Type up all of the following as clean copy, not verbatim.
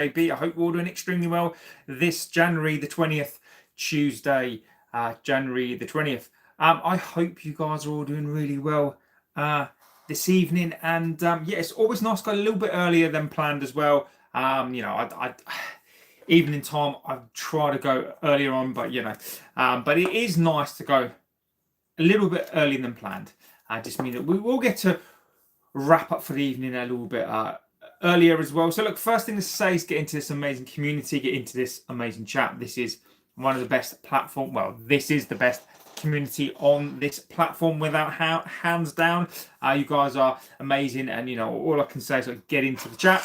JB. I hope you're all doing extremely well this January the 20th, Tuesday, January the 20th. I hope you guys are all doing really well this evening. And yeah, it's always nice to go a little bit earlier than planned as well. I evening time, I try to go earlier on, but but it is nice to go a little bit earlier than planned. Just mean that we will get to wrap up for the evening a little bit earlier as well. So look, first thing to say is get into this amazing community, get into this amazing chat. This is one of the best platform. Well, this is the best community on this platform without hands down. You guys are amazing, and all I can say is get into the chat.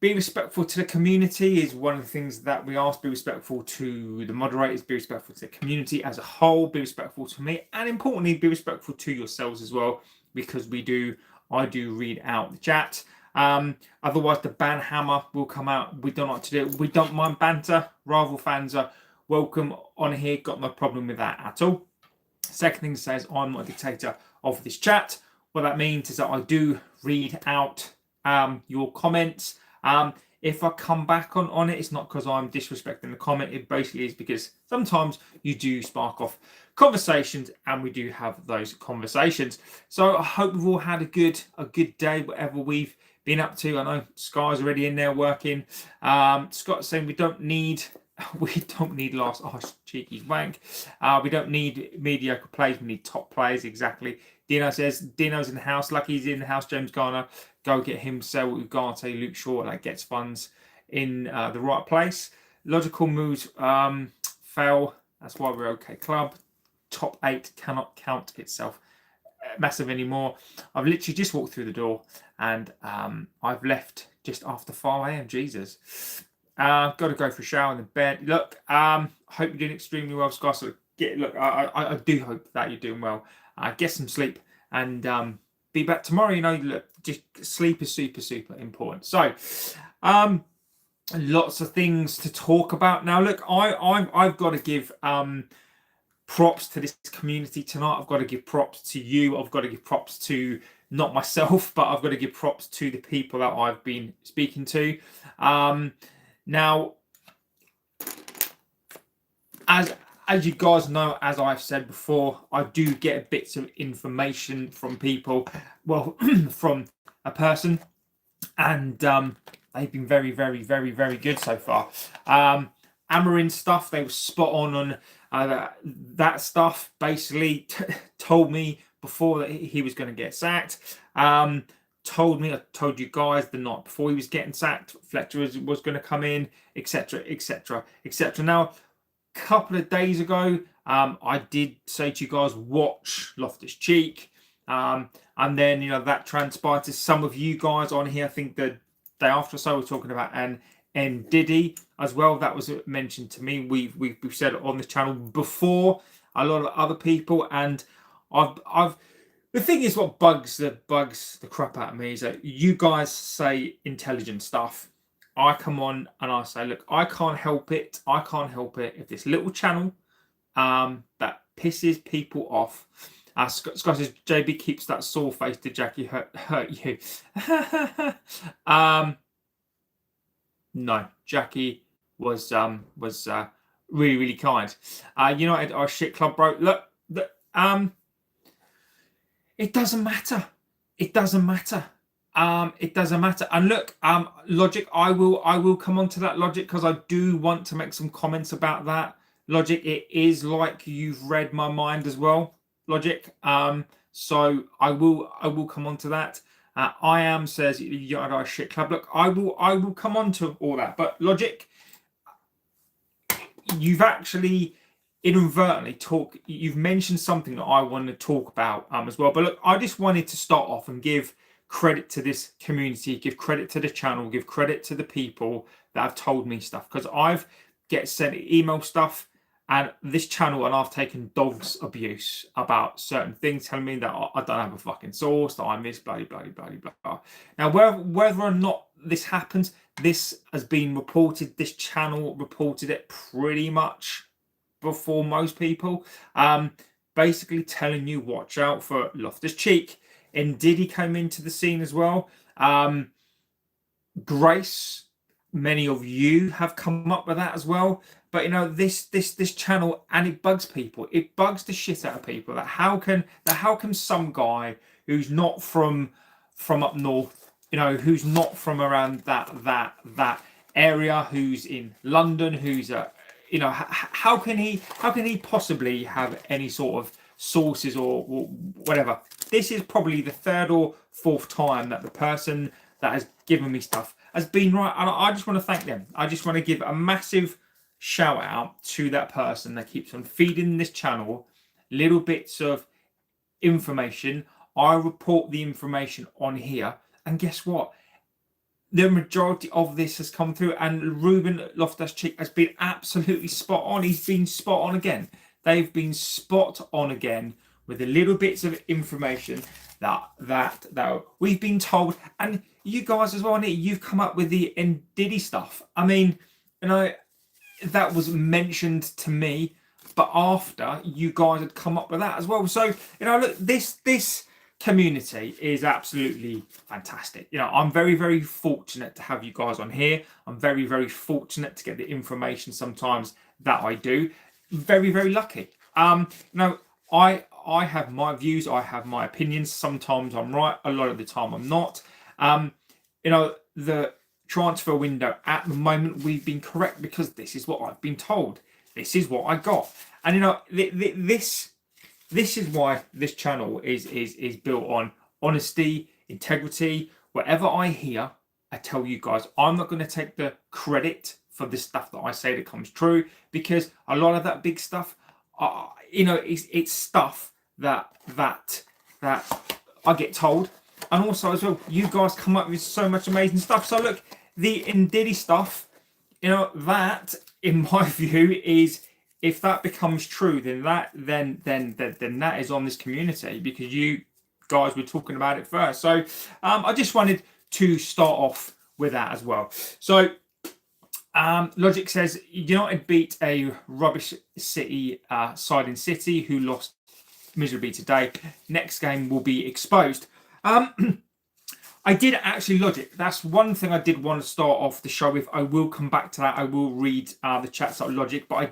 Be respectful to the community is one of the things that we ask. Be respectful to the moderators, be respectful to the community as a whole, be respectful to me, and importantly, be respectful to yourselves as well, because I do read out the chat. Otherwise, the ban hammer will come out. We don't like to do it. We don't mind banter. Rival fans are welcome on here. Got no problem with that at all. Second thing says I'm not a dictator of this chat. What that means is that I do read out your comments. If I come back on it, it's not because I'm disrespecting the comment. It basically is because sometimes you do spark off conversations, and we do have those conversations. So I hope we've all had a good day, whatever we've been up to. I know Sky's already in there working. Scott's saying we don't need last cheeky wank. We don't need mediocre players. We need top players. Exactly. Dino says Dino's in the house. Lucky's in the house. James Garner, go get him. Sell Ugarte, Luke Shaw. That gets funds in the right place. Logical moves fail. That's why we're okay. Club top 8 cannot count itself massive anymore. I've literally just walked through the door, and I've left just after 5 a.m. Jesus. Got to go for a shower in the bed. Look, hope you're doing extremely well, Scott. So I do hope that you're doing well. Get some sleep, and be back tomorrow. Look, just sleep is super important. So, lots of things to talk about now. Look, I've got to give props to this community tonight. I've got to give props to you. I've got to give props to not myself, but I've got to give props to the people that I've been speaking to. Now, as you guys know, as I've said before, I do get bits of information from people, well, from a person, and they've been very good so far. Amarin stuff, they were spot on that stuff. Basically told me before that he was going to get sacked. I told you guys the night before he was getting sacked, Fletcher was going to come in, etc. Now, a couple of days ago, I did say to you guys, watch Loftus-Cheek, and then that transpired to some of you guys on here. I think the day after or so we're talking about and Diddy as well. That was mentioned to me. We've said it on this channel before, a lot of other people, and I've the thing is, what bugs the crap out of me is that you guys say intelligent stuff. I come on and I say, look, I can't help it if this little channel that pisses people off. Scott says JB keeps that sore face. Did Jackie hurt you? No, Jackie was really kind. United are a shit club, bro. Look, it doesn't matter. It doesn't matter. And look, Logic, I will come on to that, Logic, because I do want to make some comments about that. Logic, it is like you've read my mind as well, Logic. So I will come on to that. I am says you're a shit club. Look, I will come on to all that. But Logic, you've actually inadvertently you've mentioned something that I want to talk about as well. But look, I just wanted to start off and give credit to this community, give credit to the channel, give credit to the people that have told me stuff, because I've get sent email stuff and this channel, and I've taken dog's abuse about certain things, telling me that I don't have a fucking source, that I'm this bloody blah. Now, whether or not this happens, this has been reported. This channel reported it pretty much before most people. Basically telling you, watch out for Loftus-Cheek. And Diddy came into the scene as well. Grace many of you have come up with that as well. But you know, this channel, and it bugs people. It bugs the shit out of people that how can some guy who's not from up north, you know, who's not from around that area, who's in London, who's you know, how can he possibly have any sort of sources or whatever? This is probably the third or fourth time that the person that has given me stuff has been right, and I just want to thank them. I just want to give a massive shout out to that person that keeps on feeding this channel little bits of information. I report the information on here, and guess what? The majority of this has come through, and Ruben Loftus-Cheek has been absolutely spot on. He's been spot on again. They've been spot on again with the little bits of information that we've been told, and you guys as well. You've come up with the Ndidi stuff. I mean, you know, that was mentioned to me, but after you guys had come up with that as well. So you know, look, this community is absolutely fantastic. You know, I'm very, very fortunate to have you guys on here. I'm very, very fortunate to get the information sometimes that I do. Very, very lucky. You know, I have my views, I have my opinions. Sometimes I'm right, a lot of the time I'm not. You know, the transfer window at the moment, we've been correct because this is what I've been told. This is what I got. And you know, this is why this channel is built on honesty, integrity. Whatever I hear, I tell you guys. I'm not going to take the credit for the stuff that I say that comes true, because a lot of that big stuff, you know, it's stuff that I get told. And also as well, you guys come up with so much amazing stuff. So look, the Ndidi stuff, you know, that in my view is, if that becomes true, then that is on this community, because you guys were talking about it first. So I just wanted to start off with that as well. So Logic says United beat a rubbish City side in City, who lost miserably today. Next game will be exposed. I did actually, Logic, that's one thing I did want to start off the show with. I will come back to that. I will read the chats out of Logic, but I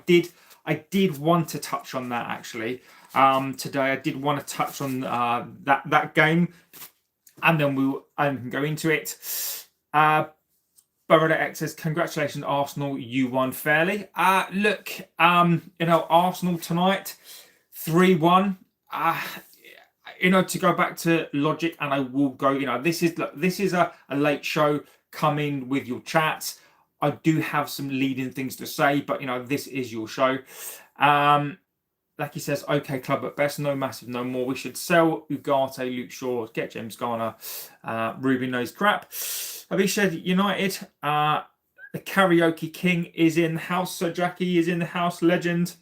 did want to touch on that actually today. I did want to touch on that game, and then we can go into it. Berrada X says, congratulations, Arsenal, you won fairly. Look, you know, Arsenal tonight, 3-1. You know, to go back to Logic, and I will go, you know, this is a late show. Come in with your chats. I do have some leading things to say, but you know, this is your show. Like he says, okay, club at best, no massive, no more. We should sell Ugarte, Luke Shaw, get James Garner. Ruben knows crap. Abishad United, the karaoke king is in the house. Sir Jackie is in the house. Legend,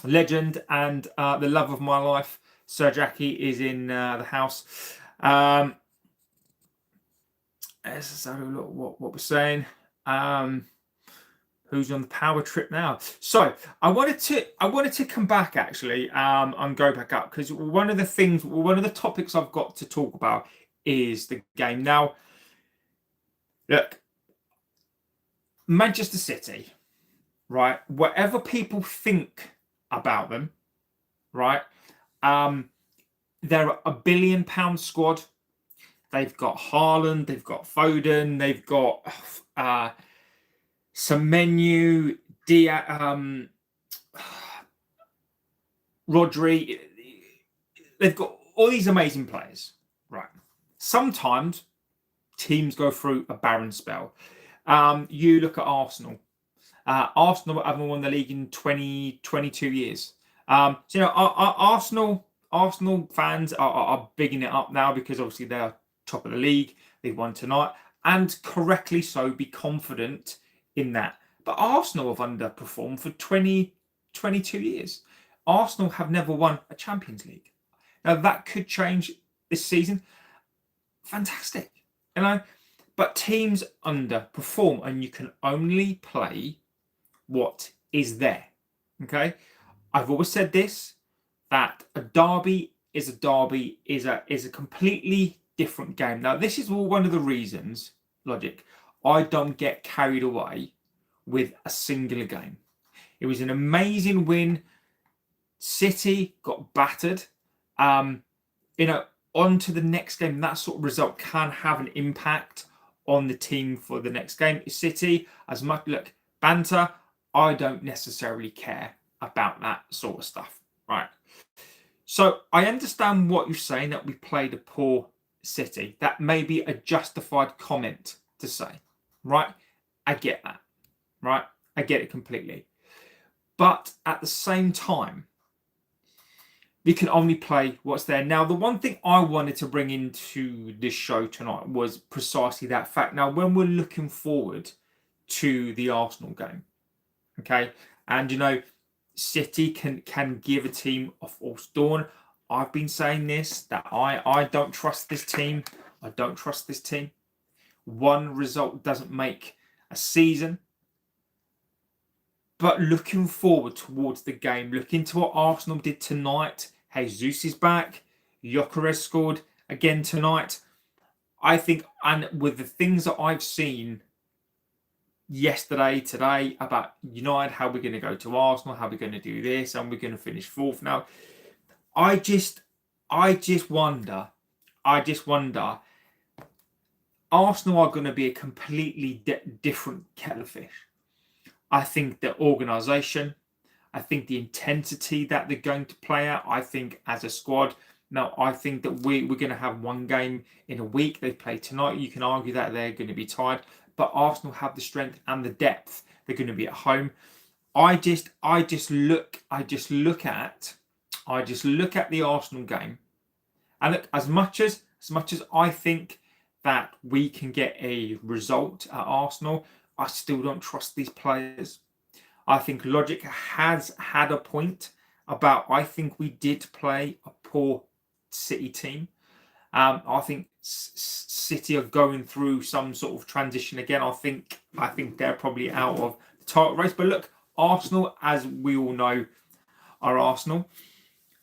and the love of my life, Sir Jackie, is in the house. Let's have a look what we're saying. Who's on the power trip now? So I wanted to come back actually and go back up, because one of the topics I've got to talk about is the game. Now, look, Manchester City, right? Whatever people think about them, right? They're a £1 billion squad. They've got Haaland, they've got Foden, they've got Semenyo, Rodri. They've got all these amazing players, right? Sometimes teams go through a barren spell. You look at Arsenal. Arsenal haven't won the league in 22 years. So you know, Arsenal fans are bigging it up now, because obviously they're top of the league. They've won tonight, and correctly so. Be confident in that. But Arsenal have underperformed for 22 years. Arsenal have never won a Champions League. Now that could change this season. Fantastic, you know. But teams underperform, and you can only play what is there. Okay, I've always said this, that a derby is a completely different game. Now, this is one of the reasons, Logic, I don't get carried away with a singular game. It was an amazing win. City got battered. On to the next game. That sort of result can have an impact on the team for the next game. City, as much banter, I don't necessarily care about that sort of stuff, right? So I understand what you're saying, that we played a poor City. That may be a justified comment to say, right? I get that, right? I get it completely. But at the same time, we can only play what's there. Now, the one thing I wanted to bring into this show tonight was precisely that fact. Now, when we're looking forward to the Arsenal game, okay, and City can give a team a false dawn. I've been saying this, that I don't trust this team. I don't trust this team. One result doesn't make a season. But looking forward towards the game, look into what Arsenal did tonight. Jesus is back. Gyökeres scored again tonight. I think, and with the things that I've seen yesterday, today, about United, how we're going to go to Arsenal, how we're going to do this, and we're going to finish fourth. Now, I just wonder. Arsenal are going to be a completely different kettle of fish. I think the organisation, I think the intensity that they're going to play at, I think as a squad. Now, I think that we're going to have one game in a week. They play tonight. You can argue that they're going to be tired, but Arsenal have the strength and the depth. They're going to be at home. I just look at the Arsenal game, and look, as much as I think that we can get a result at Arsenal, I still don't trust these players. I think logic has had a point about, I think we did play a poor City team. I think City are going through some sort of transition again. I think they're probably out of the title race. But look, Arsenal, as we all know, are Arsenal.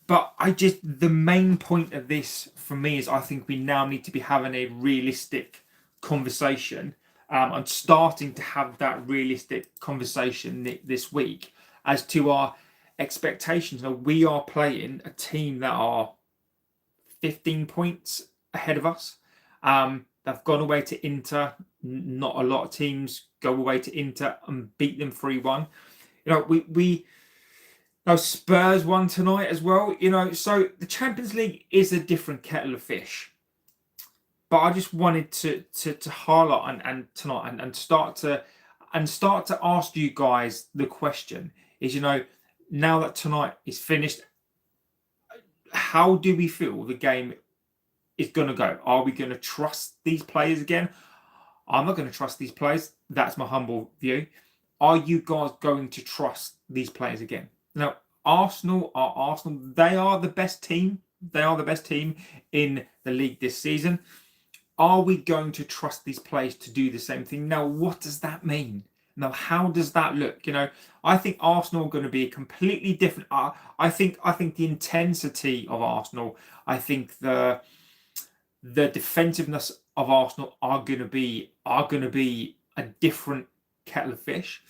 But the main point of this for me is I think we now need to be having a realistic conversation. And starting to have that realistic conversation this week as to our expectations. Now, we are playing a team that are 15 points ahead of us. They've gone away to Inter. Not a lot of teams go away to Inter and beat them 3-1. Spurs won tonight as well. So the Champions League is a different kettle of fish. But I just wanted to highlight and tonight and start to ask you guys the question is, now that tonight is finished, how do we feel the game is going to go? Are we going to trust these players again? I'm not going to trust these players. That's my humble view. Are you guys going to trust these players again? Now, Arsenal are Arsenal. They are the best team. They are the best team in the league this season. Are we going to trust these players to do the same thing? Now, what does that mean? Now, how does that look? I think Arsenal are going to be completely different. I think the intensity of Arsenal, I think the defensiveness of Arsenal are going to be a different kettle of fish.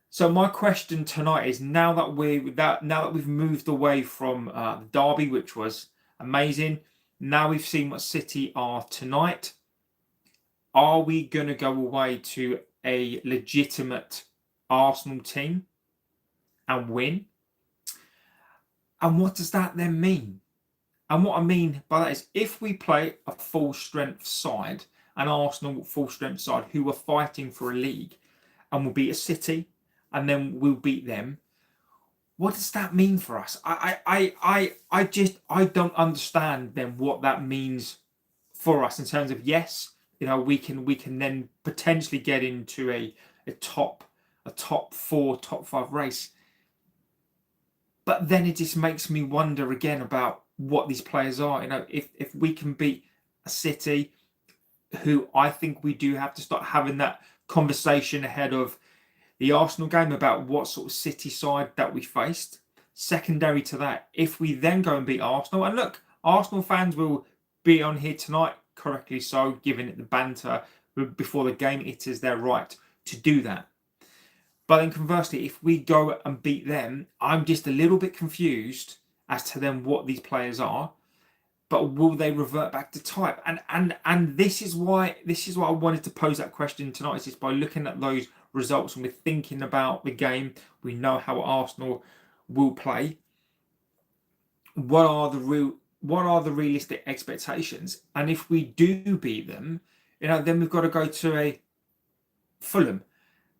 So my question tonight is, now that we've moved away from the derby, which was amazing. Now we've seen what City are tonight. Are we going to go away to a legitimate Arsenal team and win? And what does that then mean? And what I mean by that is, if we play a full strength side, an Arsenal full strength side who are fighting for a league, and we'll beat a City, and then we'll beat them, what does that mean for us? I don't understand then what that means for us in terms of, yes, we can then potentially get into a top 4, top 5 race. But then it just makes me wonder again about what these players are. If we can beat a City, who I think we do have to start having that conversation ahead of the Arsenal game about what sort of City side that we faced. Secondary to that, if we then go and beat Arsenal, and look, Arsenal fans will be on here tonight, correctly so, giving it the banter, before the game, it is their right to do that. But then conversely, if we go and beat them, I'm just a little bit confused as to then what these players are. But will they revert back to type? And this is why I wanted to pose that question tonight. Is just by looking at those results and we're thinking about the game. We know how Arsenal will play. What are the realistic expectations? And if we do beat them, then we've got to go to a Fulham.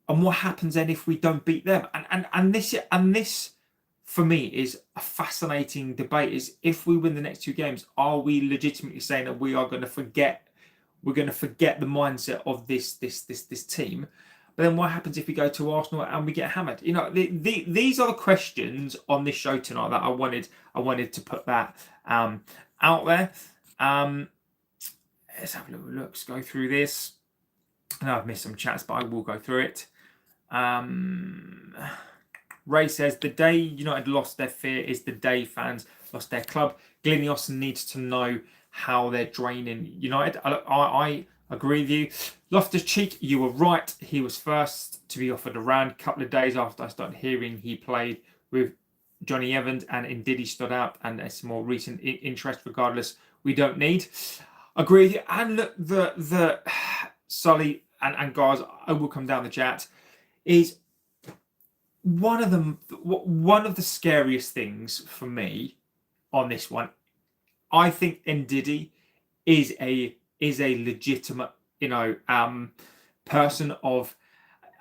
And what happens then if we don't beat them? And this for me is a fascinating debate. Is if we win the next 2 games, are we legitimately saying that we are going to forget? We're going to forget the mindset of this team. But then what happens if we go to Arsenal and we get hammered? These are the questions on this show tonight that I wanted to put that out there. Let's have a little look. Let's go through this. I know I've missed some chats, but I will go through it. Ray says, the day United lost their fear is the day fans lost their club. INEOS needs to know how they're draining United. I agree with you. Loftus-Cheek, you were right. He was first to be offered a round. A couple of days after I started hearing he played with Johnny Evans and Ndidi stood out, and it's more recent interest. Regardless, we don't need. Agree with you. And look, the Sully and guys, I will come down the chat. Is one of the scariest things for me on this one. I think Ndidi is a legitimate, person of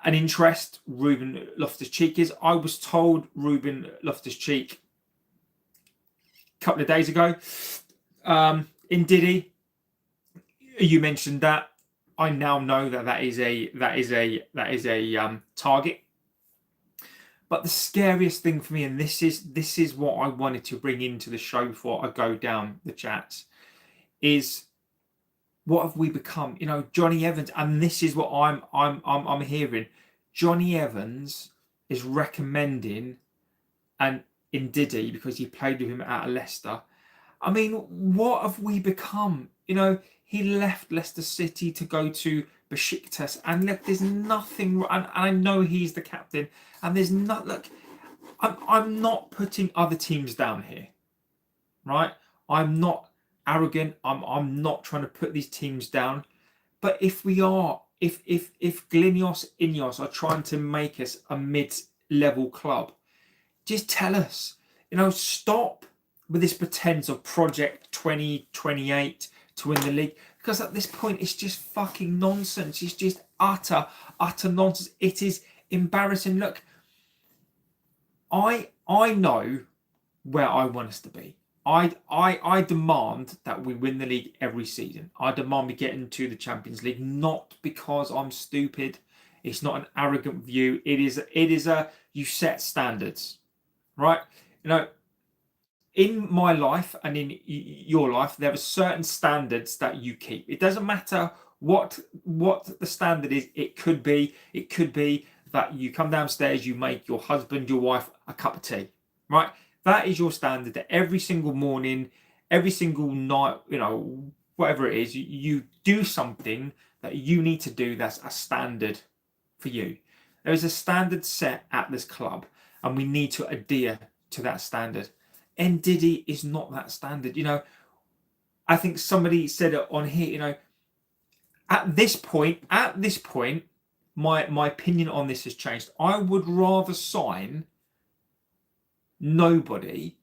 an interest. Ruben Loftus-Cheek is. I was told Ruben Loftus-Cheek a couple of days ago. Ndidi, you mentioned that. I now know that is a target. But the scariest thing for me, and this is what I wanted to bring into the show before I go down the chats, is what have we become? Johnny Evans, and this is what I'm hearing. Johnny Evans is recommending and Ndidi because he played with him at Leicester. I mean, what have we become? He left Leicester City to go to Besiktas, and look, there's nothing. And I know he's the captain, and there's not. Look, I'm not putting other teams down here, right? I'm not arrogant. I'm not trying to put these teams down. But if we are, if INEOS are trying to make us a mid-level club, just tell us. Stop with this pretense of Project 2028 to win the league, because at this point it's just fucking nonsense. It's just utter nonsense. It is embarrassing. Look, I know where I want us to be. I demand that we win the league every season. I demand we get into the Champions League, not because I'm stupid. It's not an arrogant view. It is a you set standards, right? In my life and in your life, there are certain standards that you keep. It doesn't matter what the standard is. It could be that you come downstairs, you make your husband, your wife a cup of tea, right? That is your standard. That every single morning, every single night, whatever it is, you do something that you need to do. That's a standard for you. There is a standard set at this club, and we need to adhere to that standard. Ndidi is not that standard. I think somebody said it on here. At this point, my opinion on this has changed. I would rather sign nobody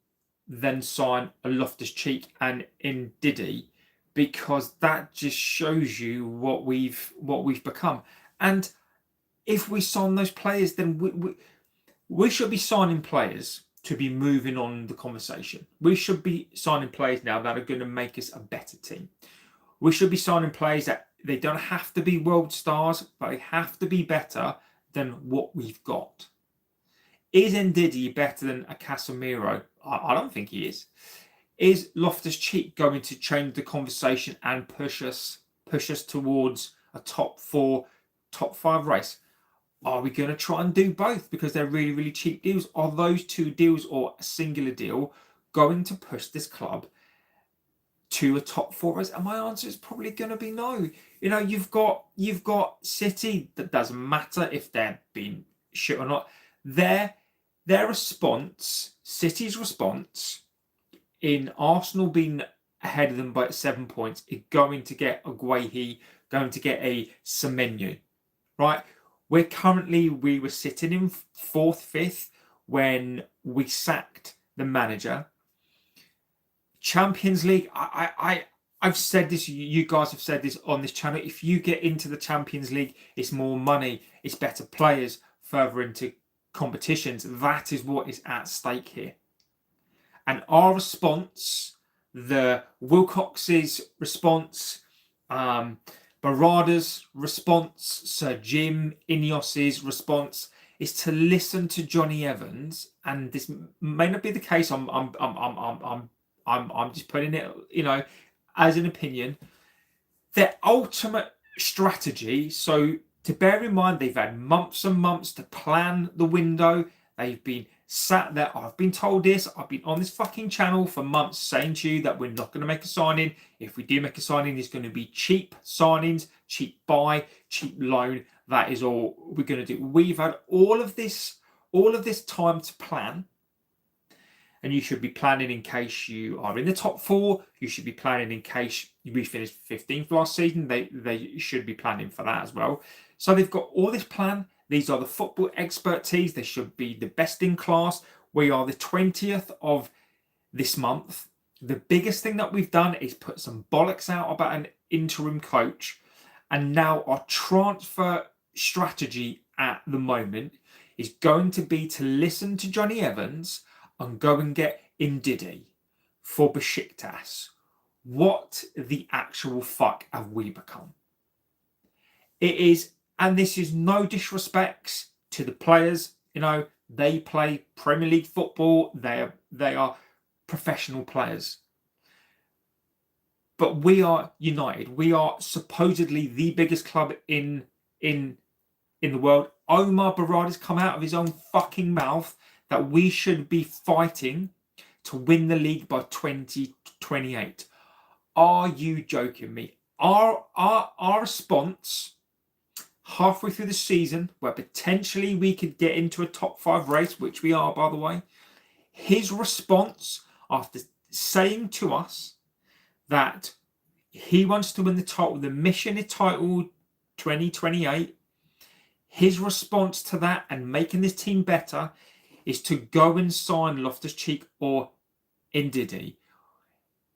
than sign a Loftus-Cheek and Ndidi, because that just shows you what we've become. And if we sign those players, then we should be signing players to be moving on the conversation. We should be signing players now that are going to make us a better team. We should be signing players that they don't have to be world stars, but they have to be better than what we've got. Is Ndidi better than a Casemiro? I don't think he is. Is Loftus-Cheek going to change the conversation and push us towards a top 4, top 5 race? Are we going to try and do both because they're really, really cheap deals? Are those 2 deals or a singular deal going to push this club to a top four race? And my answer is probably going to be no. You know, you've got City. That doesn't matter if they're being shit or not. Their response, City's response, in Arsenal being ahead of them by 7 points, is going to get a Guehi, going to get a Semenyo, right? We were sitting in 4th, 5th when we sacked the manager. Champions League, I've said this, you guys have said this on this channel. If you get into the Champions League, it's more money, it's better players further into competitions. That is what is at stake here. And our response, the Wilcox's response, Berrada's response, Sir Jim, INEOS's response, is to listen to Johnny Evans. And this may not be the case. I'm just putting it, you know, as an opinion. Their ultimate strategy. So to bear in mind, they've had months and months to plan the window. They've been sat there. I've been told this. I've been on this fucking channel for months saying to you that we're not going to make a signing. If we do make a signing, it's going to be cheap signings, cheap buy, cheap loan. That is all we're going to do. We've had all of this time to plan. And you should be planning in case you are in the top four. You should be planning in case we finished 15th last season. They should be planning for that as well. So they've got all this plan. These are the football expertise. They should be the best in class. We are the 20th of this month. The biggest thing that we've done is put some bollocks out about an interim coach. And now our transfer strategy at the moment is going to be to listen to Johnny Evans and go and get Ndidi for Besiktas. What the actual fuck have we become? It is, and this is no disrespect to the players. You know, they play Premier League football. They are professional players. But we are United. We are supposedly the biggest club in the world. Omar Berrada's come out of his own fucking mouth that we should be fighting to win the league by 2028. Are you joking me? Our response halfway through the season, where potentially we could get into a top 5 race, which we are, by the way, his response after saying to us that he wants to win the title, the mission is titled 2028, his response to that and making this team better is to go and sign Loftus-Cheek or Ndidi.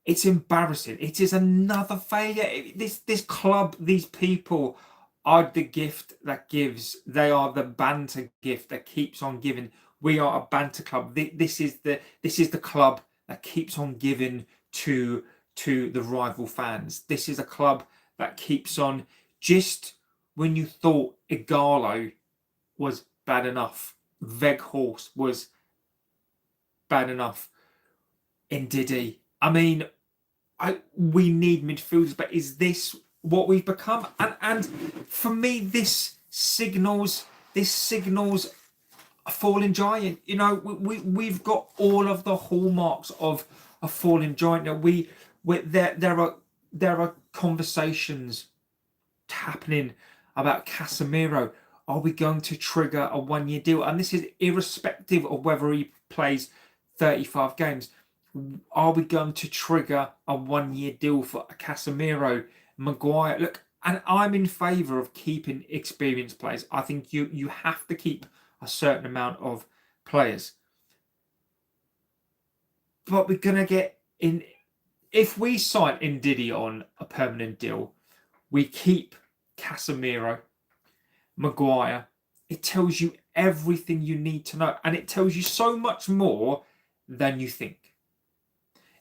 It's embarrassing. It is another failure. This club, these people are the gift that gives. They are the banter gift that keeps on giving. We are a banter club. This is the club that keeps on giving to the rival fans. This is a club that keeps on. Just when you thought Igalo was bad enough, Weghorst was bad enough, Ndidi. I mean, we need midfielders, but is this what we've become? And for me, this signals a fallen giant. You know, we've got all of the hallmarks of a fallen giant. Now there are conversations happening about Casemiro. Are we going to trigger a 1-year deal? And this is irrespective of whether he plays 35 games. Are we going to trigger a 1-year deal for Casemiro, Maguire? Look, and I'm in favour of keeping experienced players. I think you have to keep a certain amount of players. But we're going to get in. If we sign Ndidi on a permanent deal, we keep Casemiro, Maguire. It tells you everything you need to know, and it tells you so much more than you think.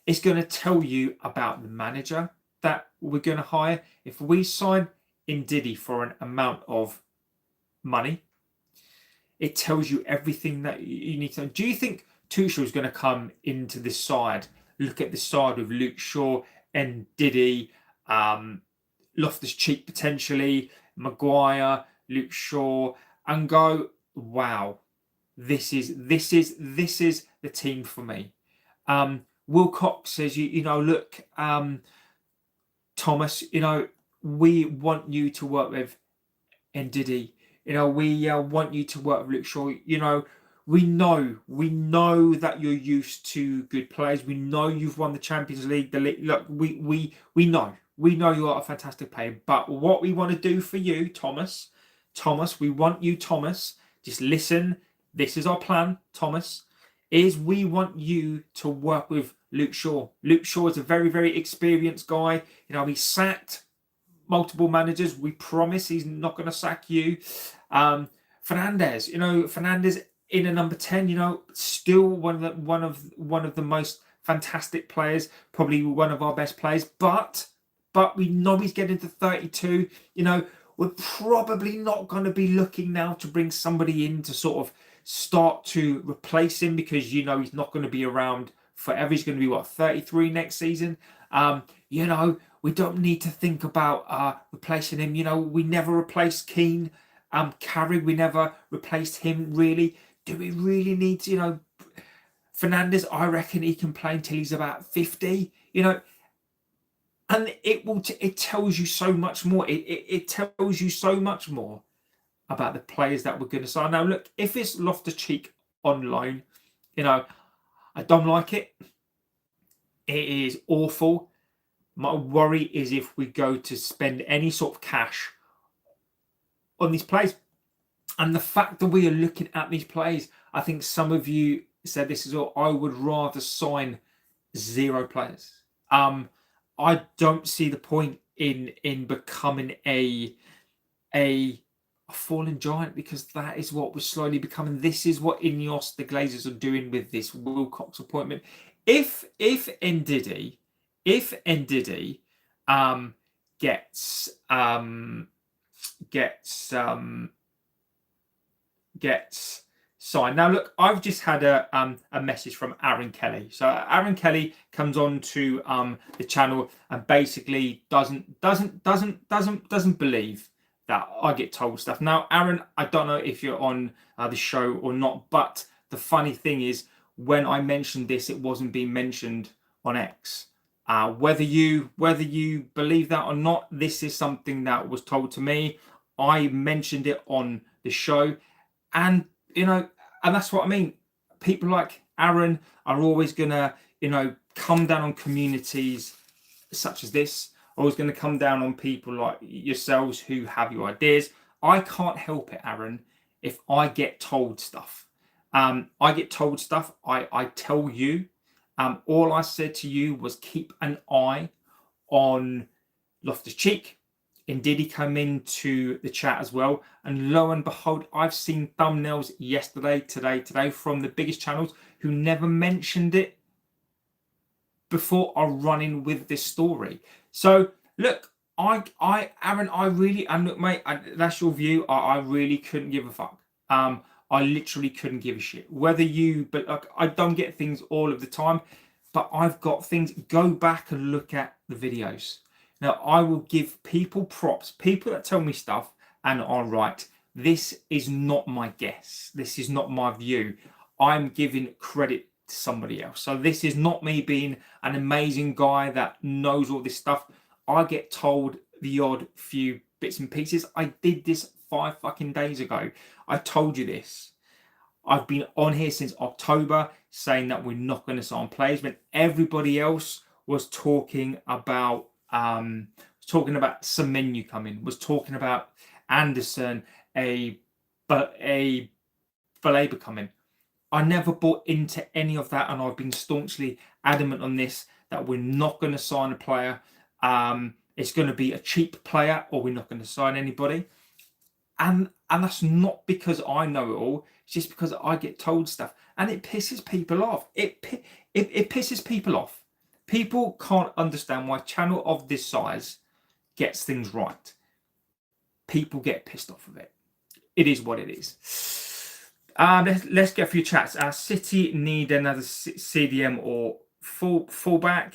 It's going to tell you about the manager that we're going to hire. If we sign Ndidi for an amount of money, it tells you everything that you need to know. Do you think Tuchel is going to come into this side, look at the side of Luke Shaw, Ndidi, Loftus-Cheek potentially, Maguire, Luke Shaw, and go, wow, this is the team for me. Wilcox says, look, Thomas, we want you to work with Ndidi. We want you to work with Luke Shaw. We know that you're used to good players. We know you've won the Champions League. The league. Look, we know you are a fantastic player. But what we want to do for you, Thomas, we want you, Thomas. Just listen. This is our plan, Thomas. Is we want you to work with Luke Shaw. Luke Shaw is a very, very experienced guy. He sacked multiple managers. We promise he's not going to sack you. Fernandez, Fernandez in a number 10, still one of the most fantastic players, probably one of our best players. But we know he's getting to 32. We're probably not going to be looking now to bring somebody in to sort of start to replace him, because he's not going to be around forever. He's going to be 33 next season. We don't need to think about replacing him. We never replaced Keane. Carrick, we never replaced him, really. Do we really need to, Fernandez, I reckon he can play until he's about 50, and it tells you so much more. It tells you so much more about the players that we're going to sign. Now, look, if it's Loftus-Cheek on loan, I don't like it. It is awful. My worry is if we go to spend any sort of cash on these players. And the fact that we are looking at these players, I think some of you said this as well, I would rather sign 0 players. I don't see the point in becoming a fallen giant, because that is what we're slowly becoming. This is what INEOS, the Glazers, are doing with this Wilcox appointment. If Ndidi gets signed. Now, look, I've just had a message from Aaron Kelly. So Aaron Kelly comes on to the channel and basically doesn't believe that I get told stuff. Now, Aaron, I don't know if you're on the show or not, but the funny thing is, when I mentioned this, it wasn't being mentioned on X. Whether you believe that or not, this is something that was told to me. I mentioned it on the show, and and that's what I mean. People like Aaron are always gonna come down on communities such as this. Always going to come down on people like yourselves who have your ideas. I can't help it, Aaron, if I get told stuff. I get told stuff. I tell you. All I said to you was keep an eye on Loftus-Cheek. Ndidi come into the chat as well, and lo and behold, I've seen thumbnails yesterday, today from the biggest channels who never mentioned it before are running with this story. So look, Aaron, I really, and look, mate, that's your view. I really couldn't give a fuck. I literally couldn't give a shit whether but like, I don't get things all of the time, but I've got things. Go back and look at the videos. Now, I will give people props, people that tell me stuff and are right. This is not my guess. This is not my view. I'm giving credit to somebody else. So this is not me being an amazing guy that knows all this stuff. I get told the odd few bits and pieces. I did this 5 fucking days ago. I told you this. I've been on here since October saying that we're not going to sign players, when everybody else was talking about Semenyo coming, was talking about Anderson, a Baleba coming. I never bought into any of that, and I've been staunchly adamant on this, that we're not going to sign a player. It's going to be a cheap player, or we're not going to sign anybody. And that's not because I know it all. It's just because I get told stuff, and it pisses people off. It pisses people off. People can't understand why a channel of this size gets things right. People get pissed off of it. It is what it is. Let's get a few chats. City need another CDM or fullback.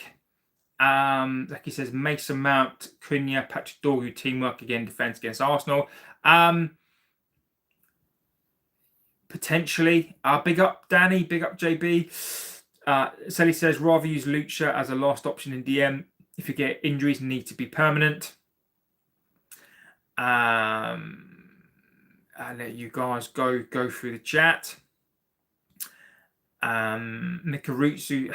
Like he says, Mason Mount, Cunha, Patrick Dorgu, teamwork again, defence against Arsenal. Potentially. Big up Danny, big up JB. Sally says, rather use Lucha as a last option in DM if you get injuries need to be permanent. I'll let you guys go through the chat. Mikarutsu,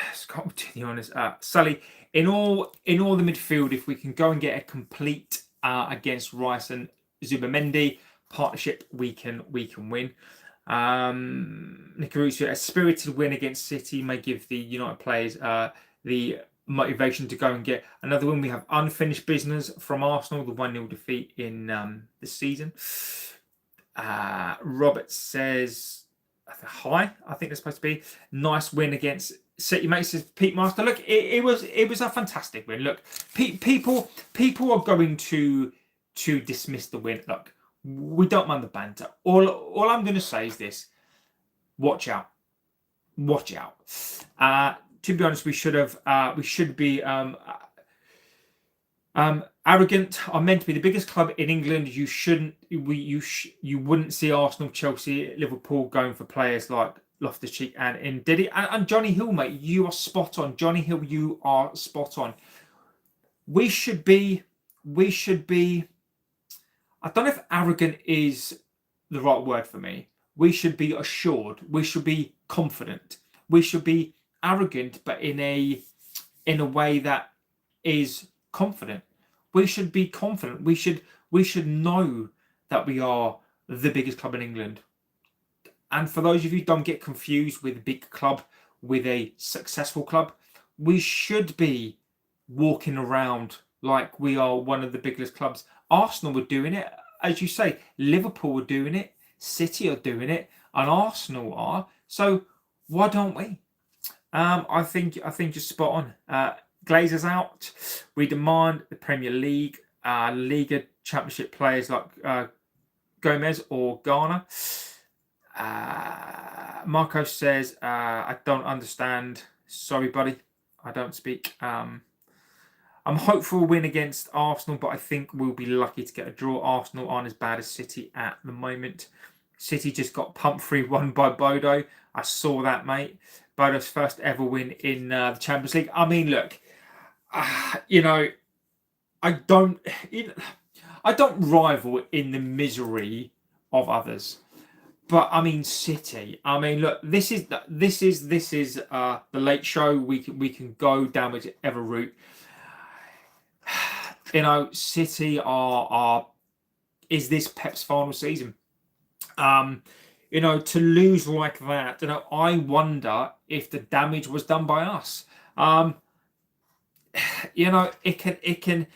to be honest, Sully, in all the midfield, if we can go and get a complete against Rice and Zubamendi partnership, we can win. Mikarutsu, a spirited win against City may give the United players the motivation to go and get another win. We have unfinished business from Arsenal, the 1-0 defeat in the season. Robert says, hi, I think they're supposed to be. Nice win against City, mate, says Pete Master. Look, it was a fantastic win. Look, people are going to dismiss the win. Look, we don't mind the banter. All I'm going to say is this: watch out. To be honest, we should be arrogant. Are meant to be the biggest club in England. You wouldn't see Arsenal, Chelsea, Liverpool going for players like Loftus-Cheek and Ndidi and Johnny Hill, mate. You are spot on, Johnny Hill. You are spot on. We should be. I don't know if arrogant is the right word for me. We should be assured. We should be confident. We should be arrogant, but in a way that is confident. We should be confident. We should know that we are the biggest club in England. And for those of you who don't get confused with a big club with a successful club, we should be walking around like we are one of the biggest clubs. Arsenal were doing it, as you say. Liverpool were doing it. City are doing it, and Arsenal are. So why don't we? I think you're spot on. Glazers out. We demand the Premier League, Liga Championship players like Gomez or Garner. Marco says, I don't understand. Sorry, buddy. I don't speak. I'm hopeful we'll win against Arsenal, but I think we'll be lucky to get a draw. Arsenal aren't as bad as City at the moment. City just got pumped 3-1 by Bodo. I saw that, mate. Bodo's first ever win in the Champions League. I mean, look, I don't rival in the misery of others. But I mean, City. I mean, look, this is the late show. We can go down whichever route. City is this Pep's final season? To lose like that, I wonder if the damage was done by us. It can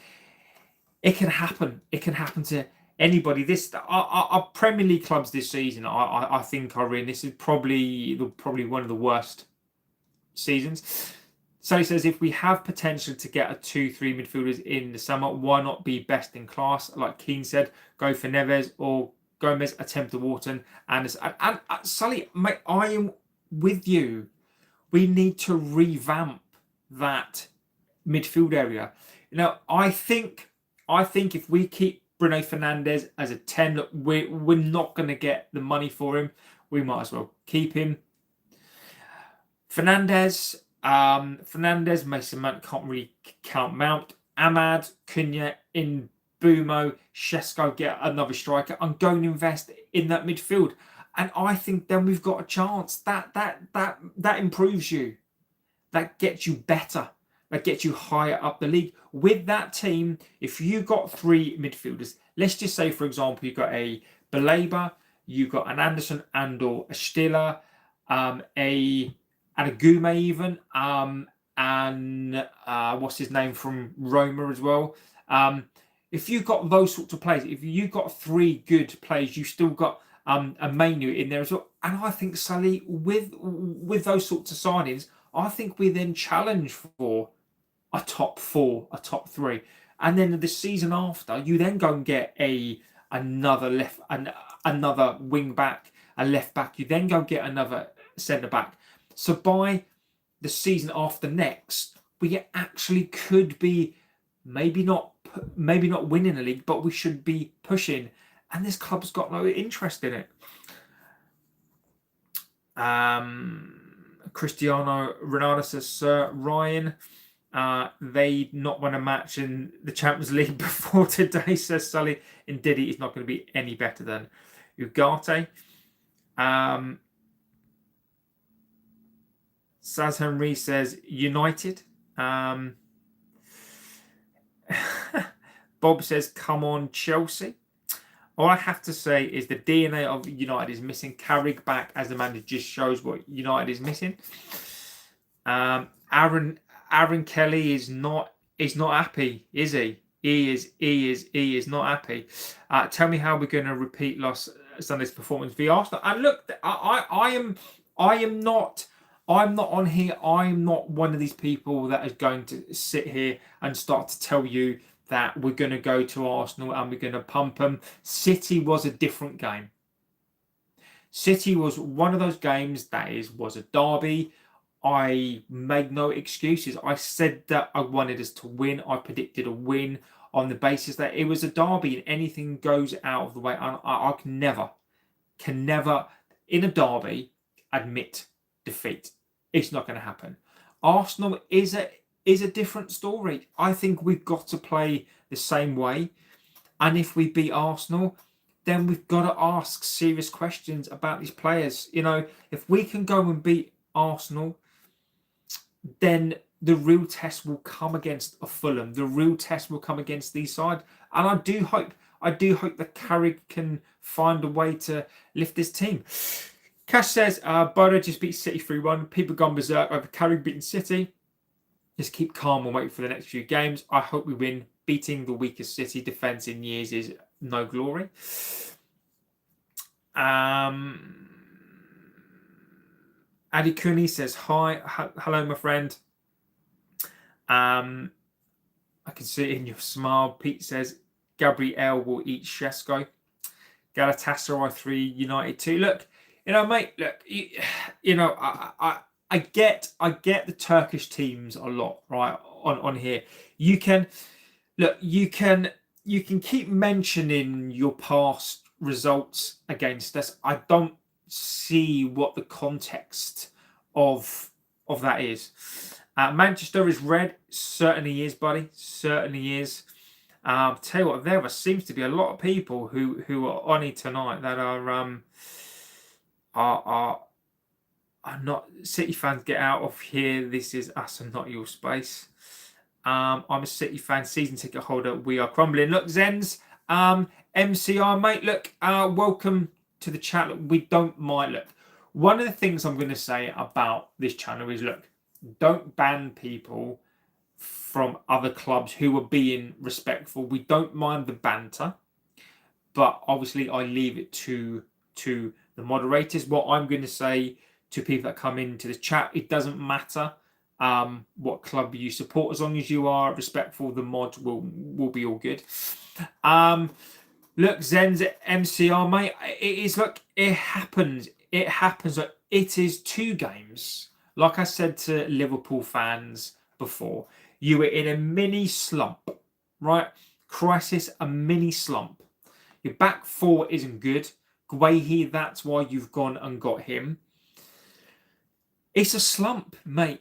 happen. It can happen to anybody. Our Premier League clubs this season, I think are in. This is probably one of the worst seasons. So he says, if we have potential to get a 2-3 midfielders in the summer, why not be best in class? Like Keane said, go for Neves or Gomez, attempt to Wharton. And Sully, mate, I am with you. We need to revamp that midfield area. I think if we keep Bruno Fernandes as a 10, look, we're not going to get the money for him. We might as well keep him. Fernandes, Mason Mount can't really count Mount. Ahmad, Cunha, Mbumo, Shesko get another striker and go and invest in that midfield. And I think then we've got a chance. That improves you. That gets you better. That gets you higher up the league. With that team, if you got 3 midfielders, let's just say, for example, you've got a Baleba, you've got an Anderson and/or a Stiller, and a Gume even, and what's his name from Roma as well. If you've got those sorts of players, if you've got 3 good players, you've still got a Manu in there as well. And I think, Sully, with those sorts of signings, I think we then challenge for a top 4, a top 3. And then the season after, you then go and get another wing back, a left back. You then go get another centre back. So by the season after next, we actually could be maybe not winning a league, but we should be pushing. And this club's got no interest in it. Cristiano Ronaldo says, Sir Ryan, they not won a match in the Champions League before today, says Sully. Indeed, he's not going to be any better than Ugarte. Saz Henry says United. Bob says, come on, Chelsea. All I have to say is the DNA of United is missing. Carrick back as the manager just shows what United is missing. Aaron Kelly is not happy, is he? He is not happy. Tell me how we're going to repeat last Sunday's performance via Arsenal. And look, I'm not on here. I'm not one of these people that is going to sit here and start to tell you that we're going to go to Arsenal and we're going to pump them. City was a different game. City was one of those games that was a derby. I made no excuses. I said that I wanted us to win. I predicted a win on the basis that it was a derby and anything goes out of the way. I can never, in a derby, admit defeat. It's not going to happen. Arsenal is a different story. I think we've got to play the same way. And if we beat Arsenal, then we've got to ask serious questions about these players. You know, if we can go and beat Arsenal, then the real test will come against a Fulham. The real test will come against these sides. And I do hope that Carrick can find a way to lift this team. Cash says, Bodo just beat City 3-1. People gone berserk over Carrick beating City. Just keep calm and wait for the next few games. I hope we win. Beating the weakest City defence in years is no glory. Adi Cooney says, hi. Hello, my friend. I can see it in your smile. Pete says, Gabriel will eat Shesko. Galatasaray 3, United 2. Look, mate, look, I get the Turkish teams a lot, right, on here. You can keep mentioning your past results against us. I don't see what the context of that is. Manchester is red. Certainly is, buddy. Certainly is. Tell you what, there seems to be a lot of people who are on it tonight that are not City fans. Get out of here. This is us and not your space. I'm a City fan, season ticket holder. We are crumbling. Look, Zens, MCR, mate. Look, welcome to the chat. Look, we don't mind. Look, one of the things I'm going to say about this channel is, look, don't ban people from other clubs who are being respectful. We don't mind the banter, but obviously I leave it to the moderators. What I'm going to say to people that come into the chat, it doesn't matter what club you support, as long as you are respectful, the mod will be all good. Look, Zen's MCR, mate. It is, look, it happens. It happens. Look, it is 2 games. Like I said to Liverpool fans before, you were in a mini slump, right? Crisis, a mini slump. Your back 4 isn't good. Guehi, that's why you've gone and got him. It's a slump, mate.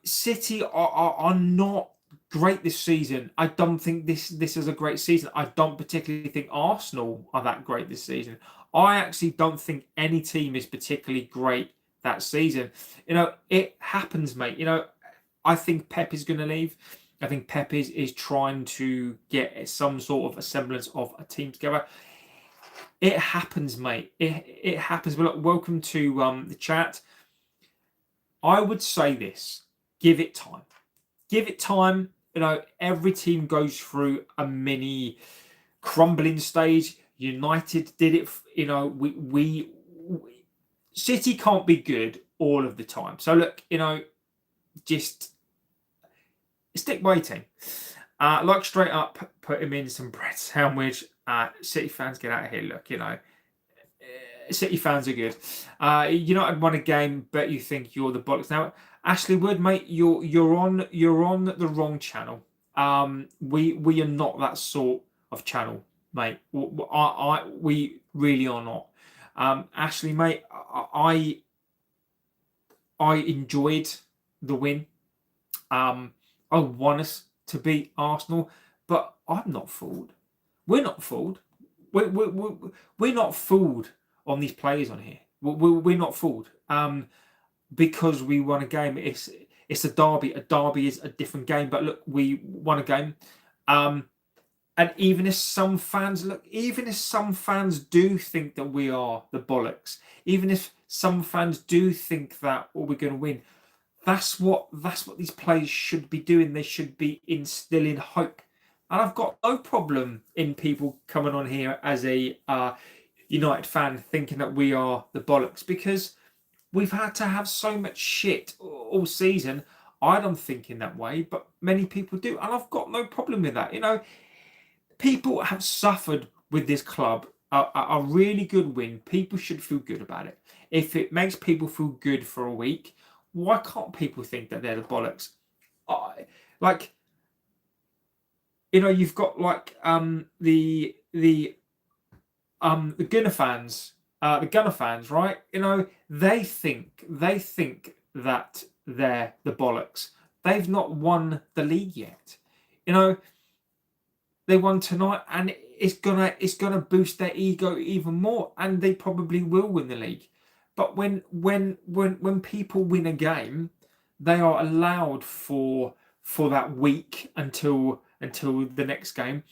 City are not great this season. I don't think this is a great season. I don't particularly think Arsenal are that great this season. I actually don't think any team is particularly great that season. It happens, mate. I think Pep is going to leave. I think Pep is trying to get some sort of a semblance of a team together. It happens, mate. It happens. But look, welcome to the chat. I would say this: give it time. Give it time. Every team goes through a mini crumbling stage. United did it. We City can't be good all of the time. So look, just stick waiting. Like straight up, put him in some bread sandwich. City fans, get out of here. Look, City fans are good. United won a game, but you think you're the bollocks. Now, Ashley Wood, mate, you're on the wrong channel. We are not that sort of channel, mate. We really are not. Ashley, mate, I enjoyed the win. I want us to beat Arsenal, but I'm not fooled. We're not fooled. We're not fooled on these players on here. We're not fooled. Because we won a game. It's a derby. A derby is a different game. But look, we won a game. And even if some fans do think that we are the bollocks, even if some fans do think that we're going to win, that's what these players should be doing. They should be instilling hope. And I've got no problem in people coming on here as a United fan thinking that we are the bollocks, because we've had to have so much shit all season. I don't think in that way, but many people do. And I've got no problem with that. People have suffered with this club. A really good win. People should feel good about it. If it makes people feel good for a week, why can't people think that they're the bollocks? You've got the Gunner fans, right? They think that they're the bollocks. They've not won the league yet. They won tonight, and it's gonna boost their ego even more, and they probably will win the league. But when people win a game, they are allowed for that week until the next game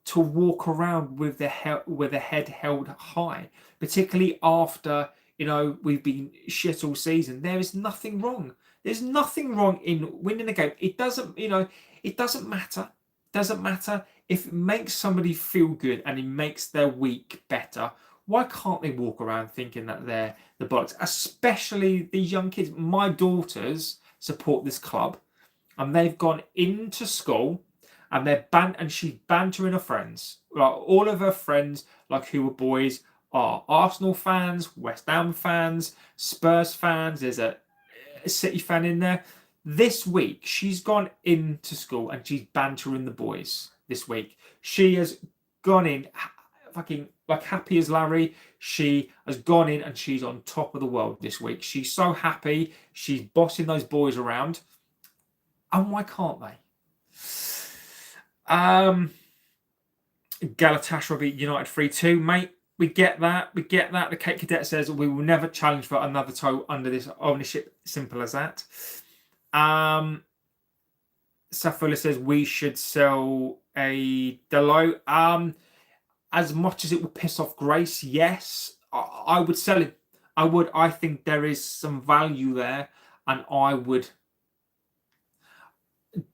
to walk around with the head held high, particularly after we've been shit all season. There is nothing wrong. There's nothing wrong in winning a game. It doesn't matter. Doesn't matter if it makes somebody feel good and it makes their week better. Why can't they walk around thinking that they're the bollocks? Especially these young kids. My daughters support this club, and they've gone into school, and she's bantering her friends. Like, all of her friends, who were boys, are Arsenal fans, West Ham fans, Spurs fans. There's a City fan in there. This week, she's gone into school and she's bantering the boys. This week, she has gone in fucking happy as Larry. She has gone in and she's on top of the world this week. She's so happy. She's bossing those boys around. And why can't they? Galatasaray beat United 3-2, mate. We get that. The Cape Cadet says we will never challenge for another title under this ownership. Simple as that. Safula says we should sell a Delo. As much as it will piss off Grace, yes, I would sell him. I would. I think there is some value there, and I would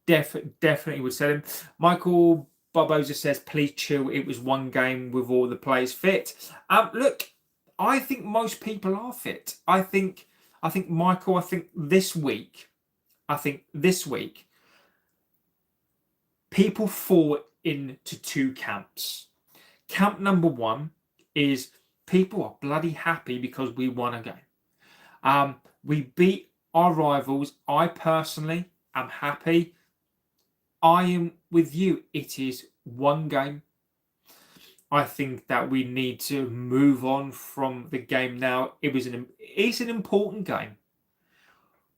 definitely would sell him. Michael Barbosa says, please chill. It was one game with all the players fit. Look, I think most people are fit. I think Michael, this week, people fall into two camps. Camp number one is people are bloody happy because we won a game. We beat our rivals. I personally am happy. I am with you. It is one game. I think that we need to move on from the game now. It's an important game.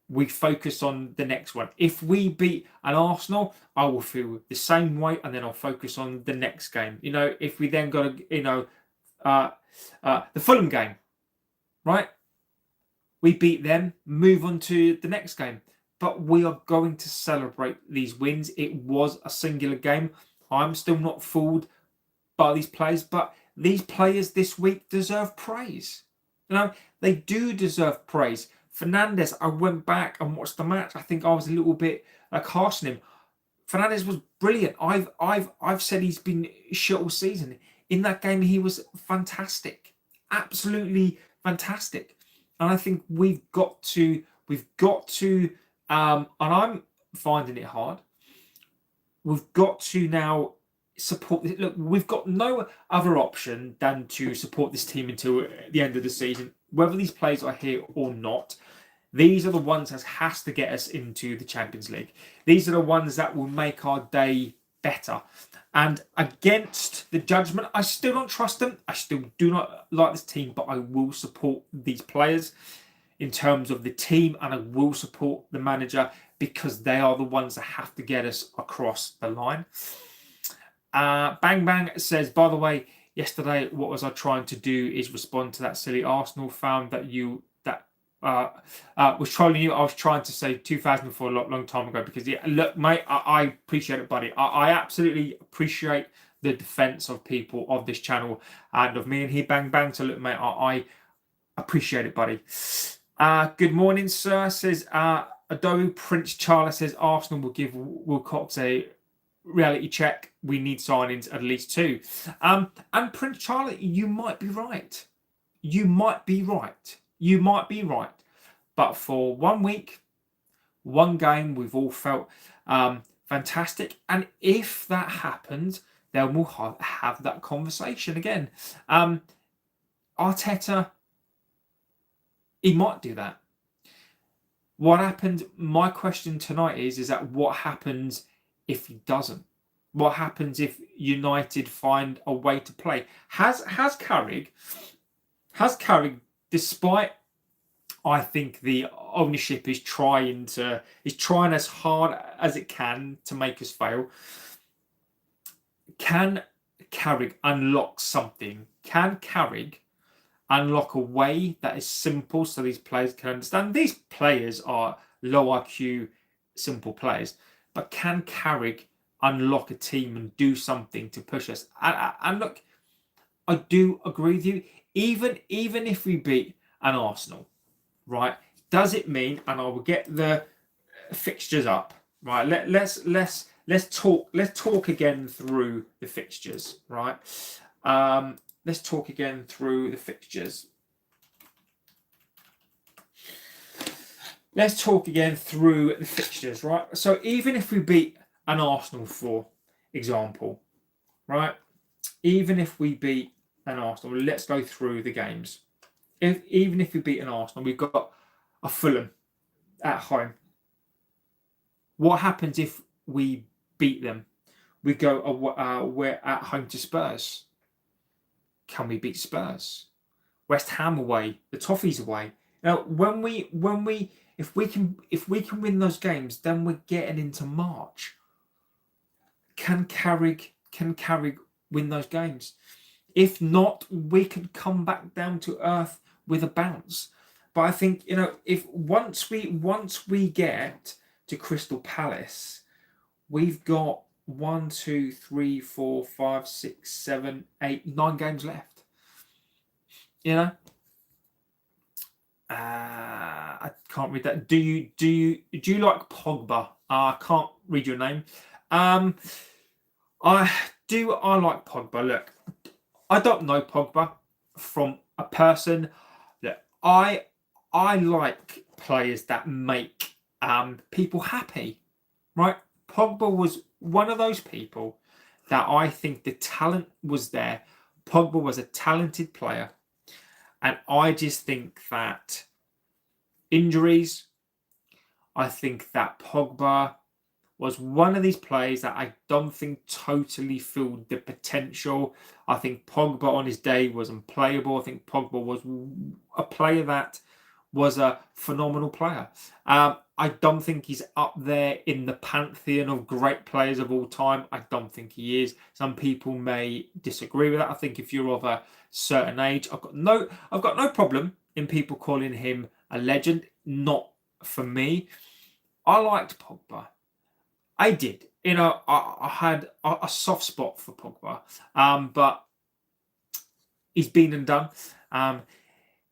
We focus on the next one. If we beat an Arsenal, I will feel the same way, and then I'll focus on the next game. If we then got the Fulham game, right? We beat them, move on to the next game. But we are going to celebrate these wins. It was a singular game. I'm still not fooled by these players, but these players this week deserve praise. They do deserve praise. Fernandes, I went back and watched the match. I think I was a little bit harsh on him. Fernandes was brilliant. I've said he's been shit all season. In that game, he was fantastic, absolutely fantastic. And I think we've got to, and I'm finding it hard. We've got to now support. Look, we've got no other option than to support this team until the end of the season. Whether these players are here or not, these are the ones that has to get us into the Champions League. These are the ones that will make our day better. And against the judgment, I still don't trust them. I still do not like this team, but I will support these players. in terms of the team, and I will support the manager because they are the ones that have to get us across the line. Bang Bang says, by the way, yesterday what was I trying to do is respond to that silly Arsenal fan that was trolling you. I was trying to say 2004 a long time ago because, yeah, look, mate, I appreciate it, buddy. I absolutely appreciate the defense of people of this channel and of me and he, Bang Bang. So look, mate, I appreciate it, buddy. Good morning, sir, says Adobe. Prince Charles says Arsenal will give Wilcox a reality check. We need signings, at least 2. And Prince Charles, you might be right. You might be right. But for 1 week, 1 game, we've all felt fantastic. And if that happens, then we'll have that conversation again. Arteta, he might do that. What happened? My question tonight is that what happens if he doesn't? What happens if United find a way to play? Has Carrick, despite, I think the ownership is trying as hard as it can to make us fail. Can Carrick unlock something? Can Carrick unlock a way that is simple so these players can understand? These players are low IQ, simple players. But can Carrick unlock a team and do something to push us? And look, I do agree with you. Even if we beat an Arsenal, right? Does it mean? And I will get the fixtures up, right? Let's talk again through the fixtures, right? Let's talk again through the fixtures. Let's talk again through the fixtures, right? So even if we beat an Arsenal, for example, right? Even if we beat an Arsenal, let's go through the games. Even if we beat an Arsenal, we've got a Fulham at home. What happens if we beat them? We go we're at home to Spurs. Can we beat Spurs? West Ham away, the Toffees away. Now, if we can win those games, then we're getting into March. Can Carrick win those games? If not, we could come back down to earth with a bounce. But I think, if once we get to Crystal Palace, we've got 1, 2, 3, 4, 5, 6, 7, 8, 9 games left. I can't read that. Do you like Pogba? I can't read your name. I like Pogba. Look, I don't know Pogba from a person. Look, I like players that make people happy, right? Pogba was one of those people that I think the talent was there. Pogba was a talented player. And I just think that injuries, I think that Pogba was one of these players that I don't think totally filled the potential. I think Pogba on his day was unplayable. I think Pogba was a player that was a phenomenal player. I don't think he's up there in the pantheon of great players of all time. I don't think he is. Some people may disagree with that. I think if you're of a certain age, I've got no problem in people calling him a legend. Not for me. I liked Pogba. I did. I had a soft spot for Pogba. But he's been and done.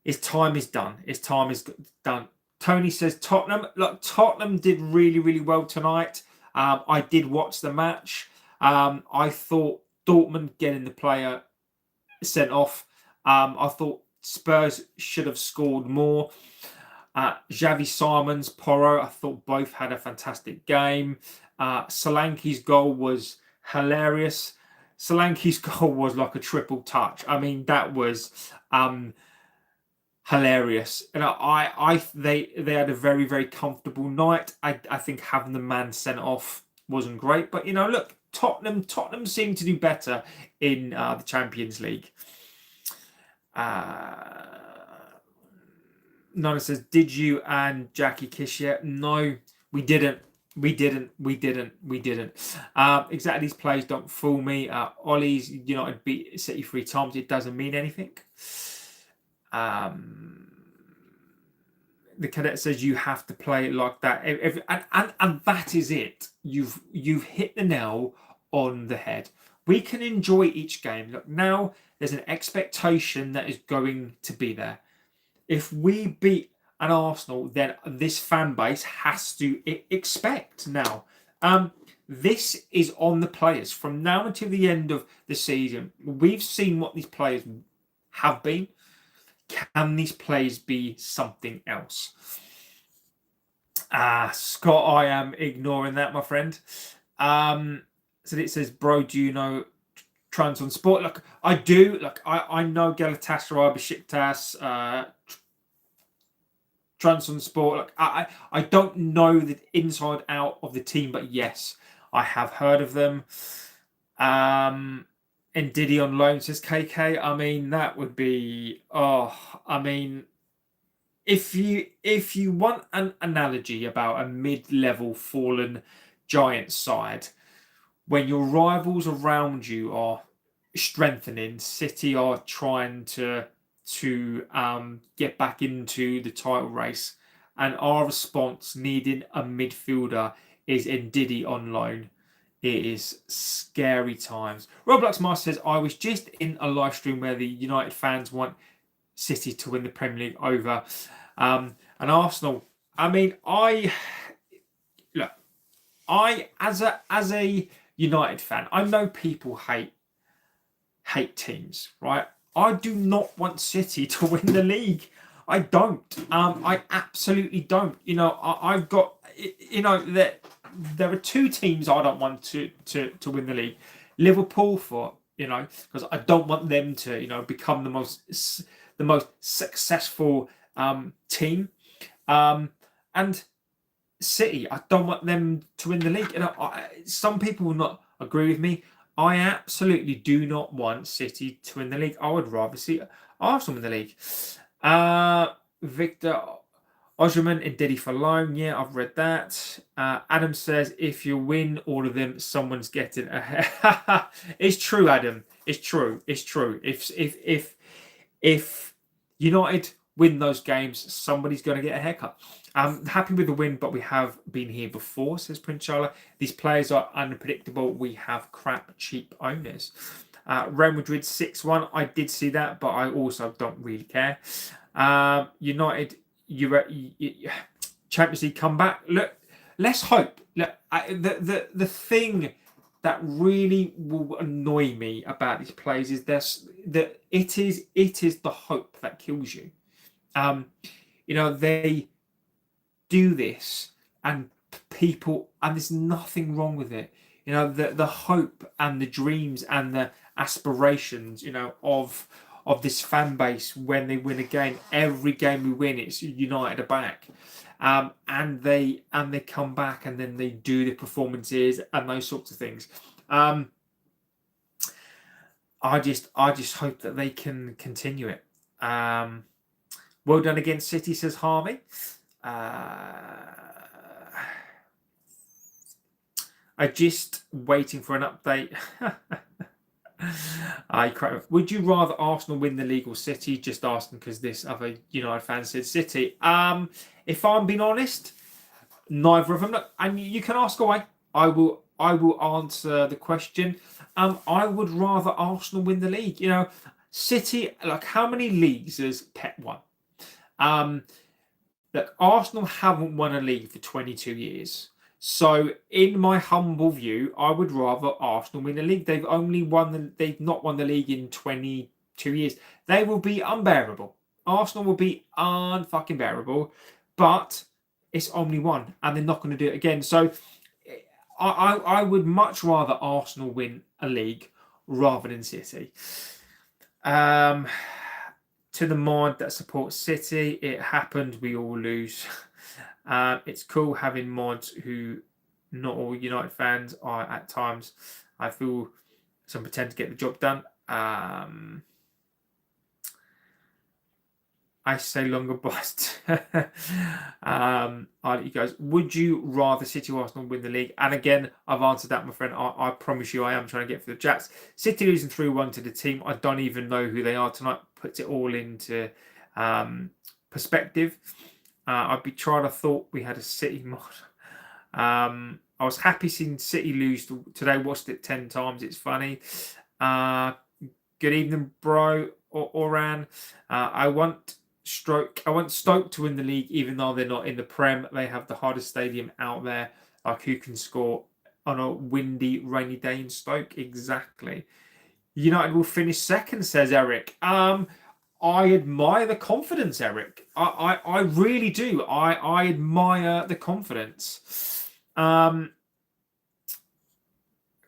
His time is done. His time is done. Tony says Tottenham. Look, Tottenham did really, really well tonight. I did watch the match. I thought Dortmund getting the player sent off. I thought Spurs should have scored more. Xavi Simons, Porro, I thought both had a fantastic game. Solanke's goal was hilarious. Solanke's goal was like a triple touch. I mean, that was hilarious. And they had a very, very comfortable night. I think having the man sent off wasn't great. But, look, Tottenham seemed to do better in the Champions League. Nana says, did you and Jackie kiss yet? No, we didn't. We didn't. Exactly, these plays don't fool me. Ollie's United beat City 3 times. It doesn't mean anything. The cadet says you have to play it like that. And that is it. You've hit the nail on the head. We can enjoy each game. Look, now there's an expectation that is going to be there. If we beat an Arsenal, then this fan base has to expect now. This is on the players. From now until the end of the season, we've seen what these players have been. Can these players be something else? Scott, I am ignoring that, my friend. So it says, bro, do you know Trabzonspor? Look, I do. Look, I know Galatasaray, Besiktas, Trabzonspor. Look, I don't know the inside out of the team, but yes, I have heard of them. And Diddy on loan, says KK. I mean, that would be. I mean, if you want an analogy about a mid-level fallen giant side, when your rivals around you are strengthening, City are trying to get back into the title race, and our response needing a midfielder is Ndidi on loan. It is scary times. Roblox Master says, I was just in a live stream where the United fans want City to win the Premier League over and Arsenal. I mean, as a United fan, I know people hate teams, right? I do not want City to win the league. I don't. I absolutely don't. I've got. There are two teams I don't want to win the league. Liverpool because I don't want them to become the most successful team, and City. I don't want them to win the league. Some people will not agree with me. I absolutely do not want City to win the league. I would rather see Arsenal win the league. Victor Osimhen and Diddy for loan. Yeah, I've read that. Adam says, if you win all of them, someone's getting a. It's true, Adam. It's true. If United win those games, somebody's going to get a haircut. I'm happy with the win, but we have been here before, says Prince Charlotte. These players are unpredictable. We have crap, cheap owners. Real Madrid 6-1. I did see that, but I also don't really care. United, Champions League comeback. Look, let's hope. Look, the thing that really will annoy me about these players is that it is the hope that kills you. They do this, and people, and there's nothing wrong with it. The hope and the dreams and the aspirations, of this fan base when they win a game. Every game we win, it's United are back, and they come back, and then they do the performances and those sorts of things. I just hope that they can continue it. Well done against City, says Harvey. I'm just waiting for an update. Would you rather Arsenal win the league or City? Just asking because this other United fan said City. If I'm being honest, neither of them. Look, and you can ask away. I will answer the question. I would rather Arsenal win the league. City. Like, how many leagues has Pep won? Look, Arsenal haven't won a league for 22 years. So, in my humble view, I would rather Arsenal win the league. They've not won the league in 22 years. They will be unbearable. Arsenal will be unfucking bearable, but it's only one, and they're not going to do it again. So, I would much rather Arsenal win a league rather than City. To the mod that supports City, it happened. We all lose. It's cool having mods who not all United fans are at times. I feel some pretend to get the job done. I say longer bust. I'll let you guys. Would you rather City or Arsenal win the league? And again, I've answered that, my friend. I promise you, I am trying to get for the chats. City losing 3-1 to the team I don't even know who they are tonight puts it all into perspective. I'd be trying to thought we had a City mod. I was happy seeing City lose today. Watched it 10 times. It's funny. Good evening, bro. Oran. I want Stoke to win the league, even though they're not in the Prem. They have the hardest stadium out there. Like, who can score on a windy, rainy day in Stoke? Exactly. United will finish second, says Eric. I admire the confidence, Eric. I really do. I admire the confidence.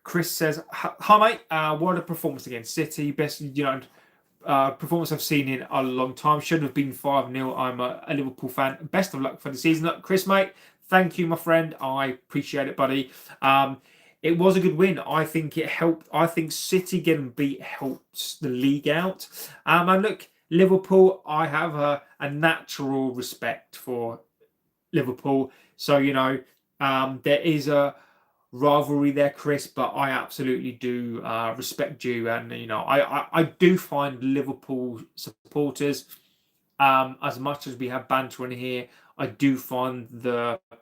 Chris says, "Hi mate, what a performance against City. Best performance I've seen in a long time. Should have been 5-0. I'm a Liverpool fan. Best of luck for the season." Chris, mate, thank you, my friend. I appreciate it, buddy. It was a good win. I think it helped. I think City getting beat helps the league out. And look, Liverpool, I have a natural respect for Liverpool. So, there is a rivalry there, Chris, but I absolutely do respect you. And, I do find Liverpool supporters, as much as we have banter in here, I do find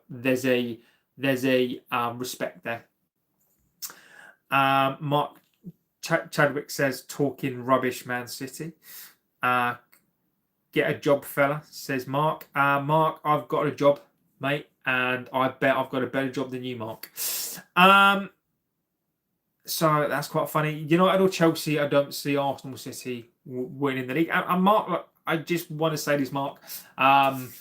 there's a respect there. Mark Chadwick says, talking rubbish, Man City. Get a job, fella, says Mark. Mark, I've got a job, mate, and I bet I've got a better job than you, Mark. So that's quite funny. United or Chelsea, I don't see Arsenal City winning the league. And Mark, look, I just want to say this, Mark. I've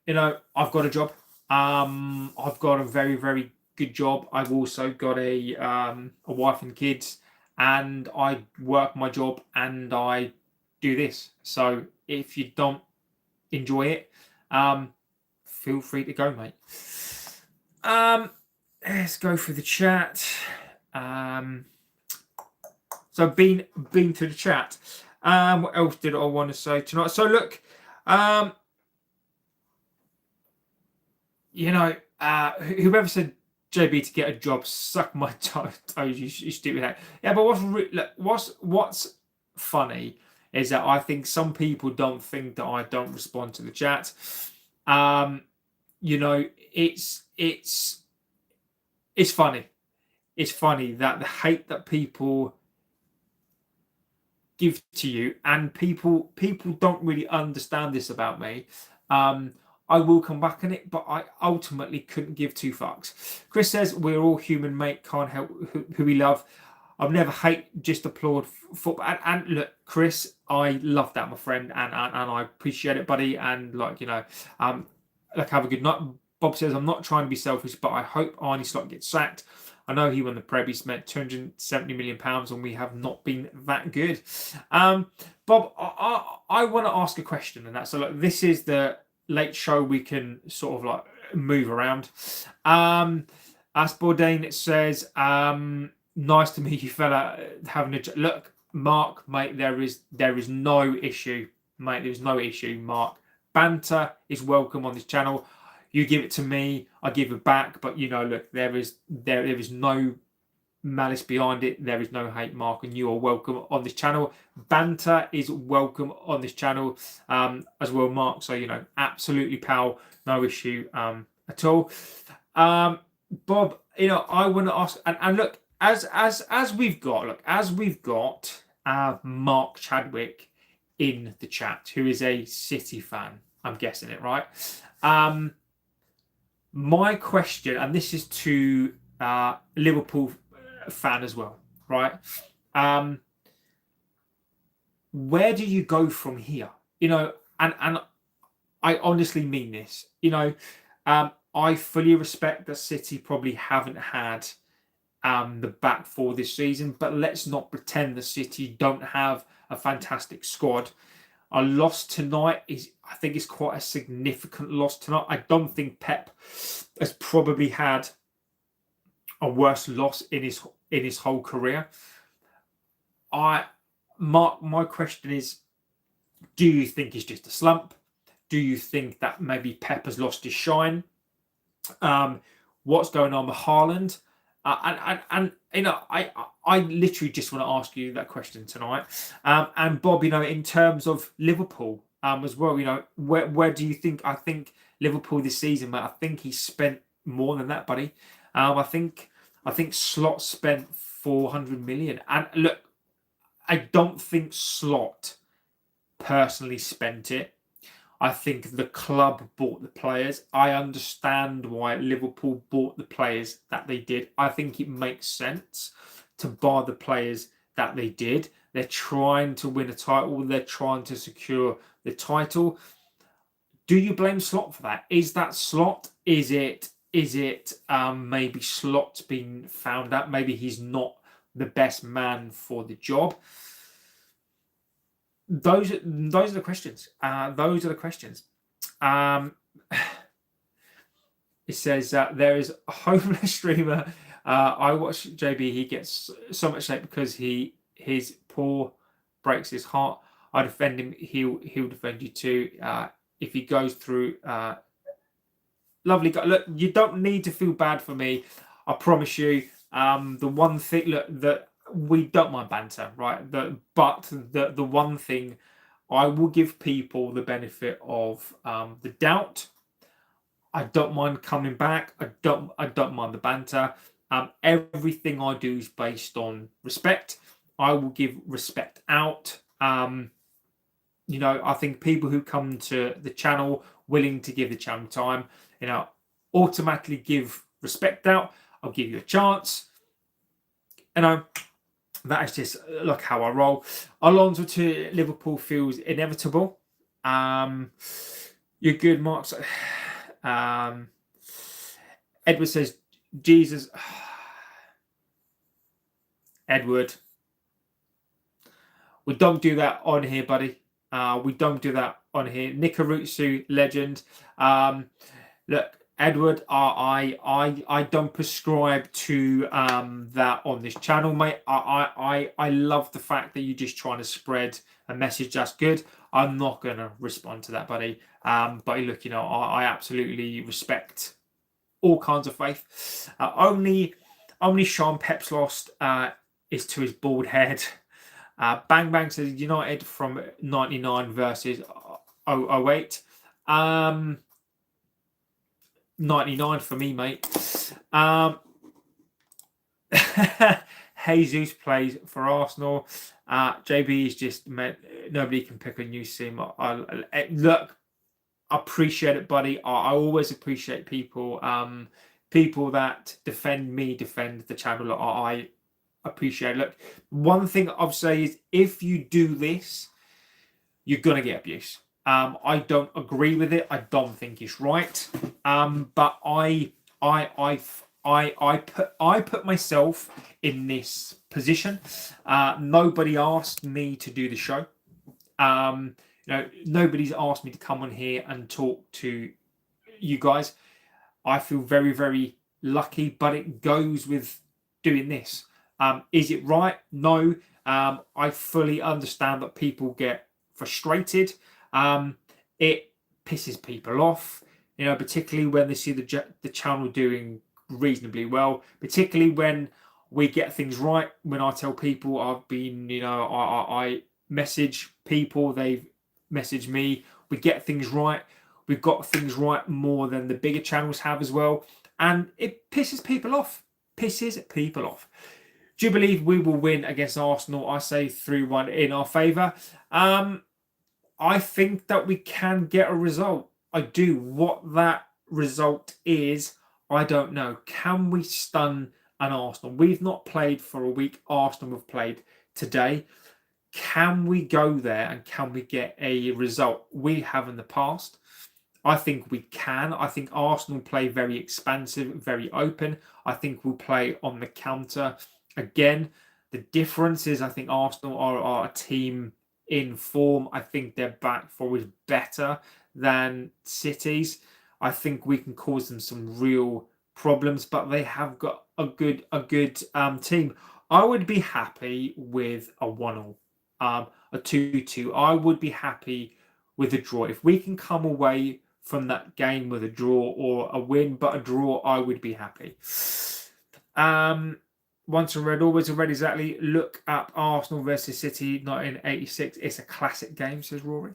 got a job. I've got a very, very good job. I've also got a wife and kids, and I work my job and I do this. So if you don't enjoy it, feel free to go, mate. Let's go through the chat. So been to the chat. What else did I want to say tonight? So look, whoever said JB to get a job, suck my toes, you stupid head. Yeah, but what's funny is that I think some people don't think that I don't respond to the chat. It's funny. It's funny that the hate that people give to you, and people don't really understand this about me. I will come back on it, but I ultimately couldn't give two fucks. Chris says, we're all human, mate. Can't help who we love. I've never hate, just applaud football. And look, Chris, I love that, my friend, and I appreciate it, buddy. And have a good night. Bob says, I'm not trying to be selfish, but I hope Arne Slot gets sacked. I know he won the Prem. He spent £270 million, and we have not been that good. Bob, I want to ask a question, and that's this is the late show. We can sort of move around. As Bourdain, it says, nice to meet you, fella. Having a look, Mark, mate. There is no issue, mate. There's no issue, Mark. Banter is welcome on this channel. You give it to me, I give it back. But look, there is no malice behind it. There is no hate, Mark, and you are welcome on this channel. Banter is welcome on this channel as well, Mark. So absolutely, pal, no issue at all. Bob, I want to ask, and look, as we've got Mark Chadwick in the chat, who is a City fan. I'm guessing it right. My question, and this is to Liverpool fan as well, right? Where do you go from here? And I honestly mean this. I fully respect that City probably haven't had the back four this season, but let's not pretend the City don't have a fantastic squad. A loss tonight I think is quite a significant loss tonight. I don't think Pep has probably had a worse loss in his whole career. My question is, Do you think it's just a slump? Do you think that maybe Pep has lost his shine? What's going on with Haaland? And you know, I literally just want to ask you that question tonight. And Bob, you know, in terms of Liverpool as well, you know, where do you think? I think Liverpool this season, mate. I think he spent more than that, buddy. I think Slot spent 400 million. And look, I don't think Slot personally spent it. I think the club bought the players. I understand why Liverpool bought the players that they did. I think it makes sense to buy the players that they did. They're trying to win a title. They're trying to secure the title. Do you blame Slot for that? Is that Slot? Is it maybe Slot's been found out? Maybe he's not the best man for the job. Those are the questions. Those are the questions. It says there is a homeless streamer. I watch JB. He gets so much hate because his poor breaks his heart. I defend him. He'll defend you too. If he goes through. Lovely guy. Look, you don't need to feel bad for me. I promise you. The one thing, look, that we don't mind banter, right? But the one thing, I will give people the benefit of the doubt. I don't mind coming back. I don't mind the banter. Everything I do is based on respect. I will give respect out. You know, I think people who come to the channel willing to give the channel time, you know, automatically give respect out. I'll give you a chance. You know, that is just like how I roll. Alonso to Liverpool feels inevitable. You're good, Mark. Edward says, Jesus. Edward, we don't do that on here, buddy. We don't do that on here. Nikarutsu, legend. Look, Edward, I don't prescribe to that on this channel, mate. I love the fact that you're just trying to spread a message that's good. I'm not gonna respond to that, buddy. But look, you know, I absolutely respect all kinds of faith. Only Sean Pep's lost is to his bald head. Bang Bang says United from 99 versus 008. 99 for me, mate. Jesus plays for Arsenal. JB is just nobody can pick a new sim. Look, I appreciate it, buddy. I always appreciate people. People that defend me, defend the channel. I appreciate it. Look, one thing I'll say is if you do this, you're gonna get abuse. I don't agree with it. I don't think it's right. But I put myself in this position. Nobody asked me to do the show. You know, nobody's asked me to come on here and talk to you guys. I feel very, very lucky, but it goes with doing this. Is it right? No. I fully understand that people get frustrated. It pisses people off, you know, particularly when they see the channel doing reasonably well, particularly when we get things right. When I tell people I've been, you know, I message people, they've messaged me, we get things right. We've got things right more than the bigger channels have as well. And it pisses people off. Pisses people off. Do you believe we will win against Arsenal? I say 3-1 in our favour. I think that we can get a result. I do. What that result is, I don't know. Can we stun an Arsenal? We've not played for a week. Arsenal have played today. Can we go there and can we get a result? We have in the past. I think we can. I think Arsenal play very expansive, very open. I think we'll play on the counter again. The difference is I think Arsenal are a team in form. I think their back four is better than City's. I think we can cause them some real problems, but they have got a good team. I would be happy with a 1-1. a 2-2. I would be happy with a draw. If we can come away from that game with a draw or a win, but a draw, I would be happy. Once a red, always a red, exactly. Look up Arsenal versus City, 1986. It's a classic game, says Rory.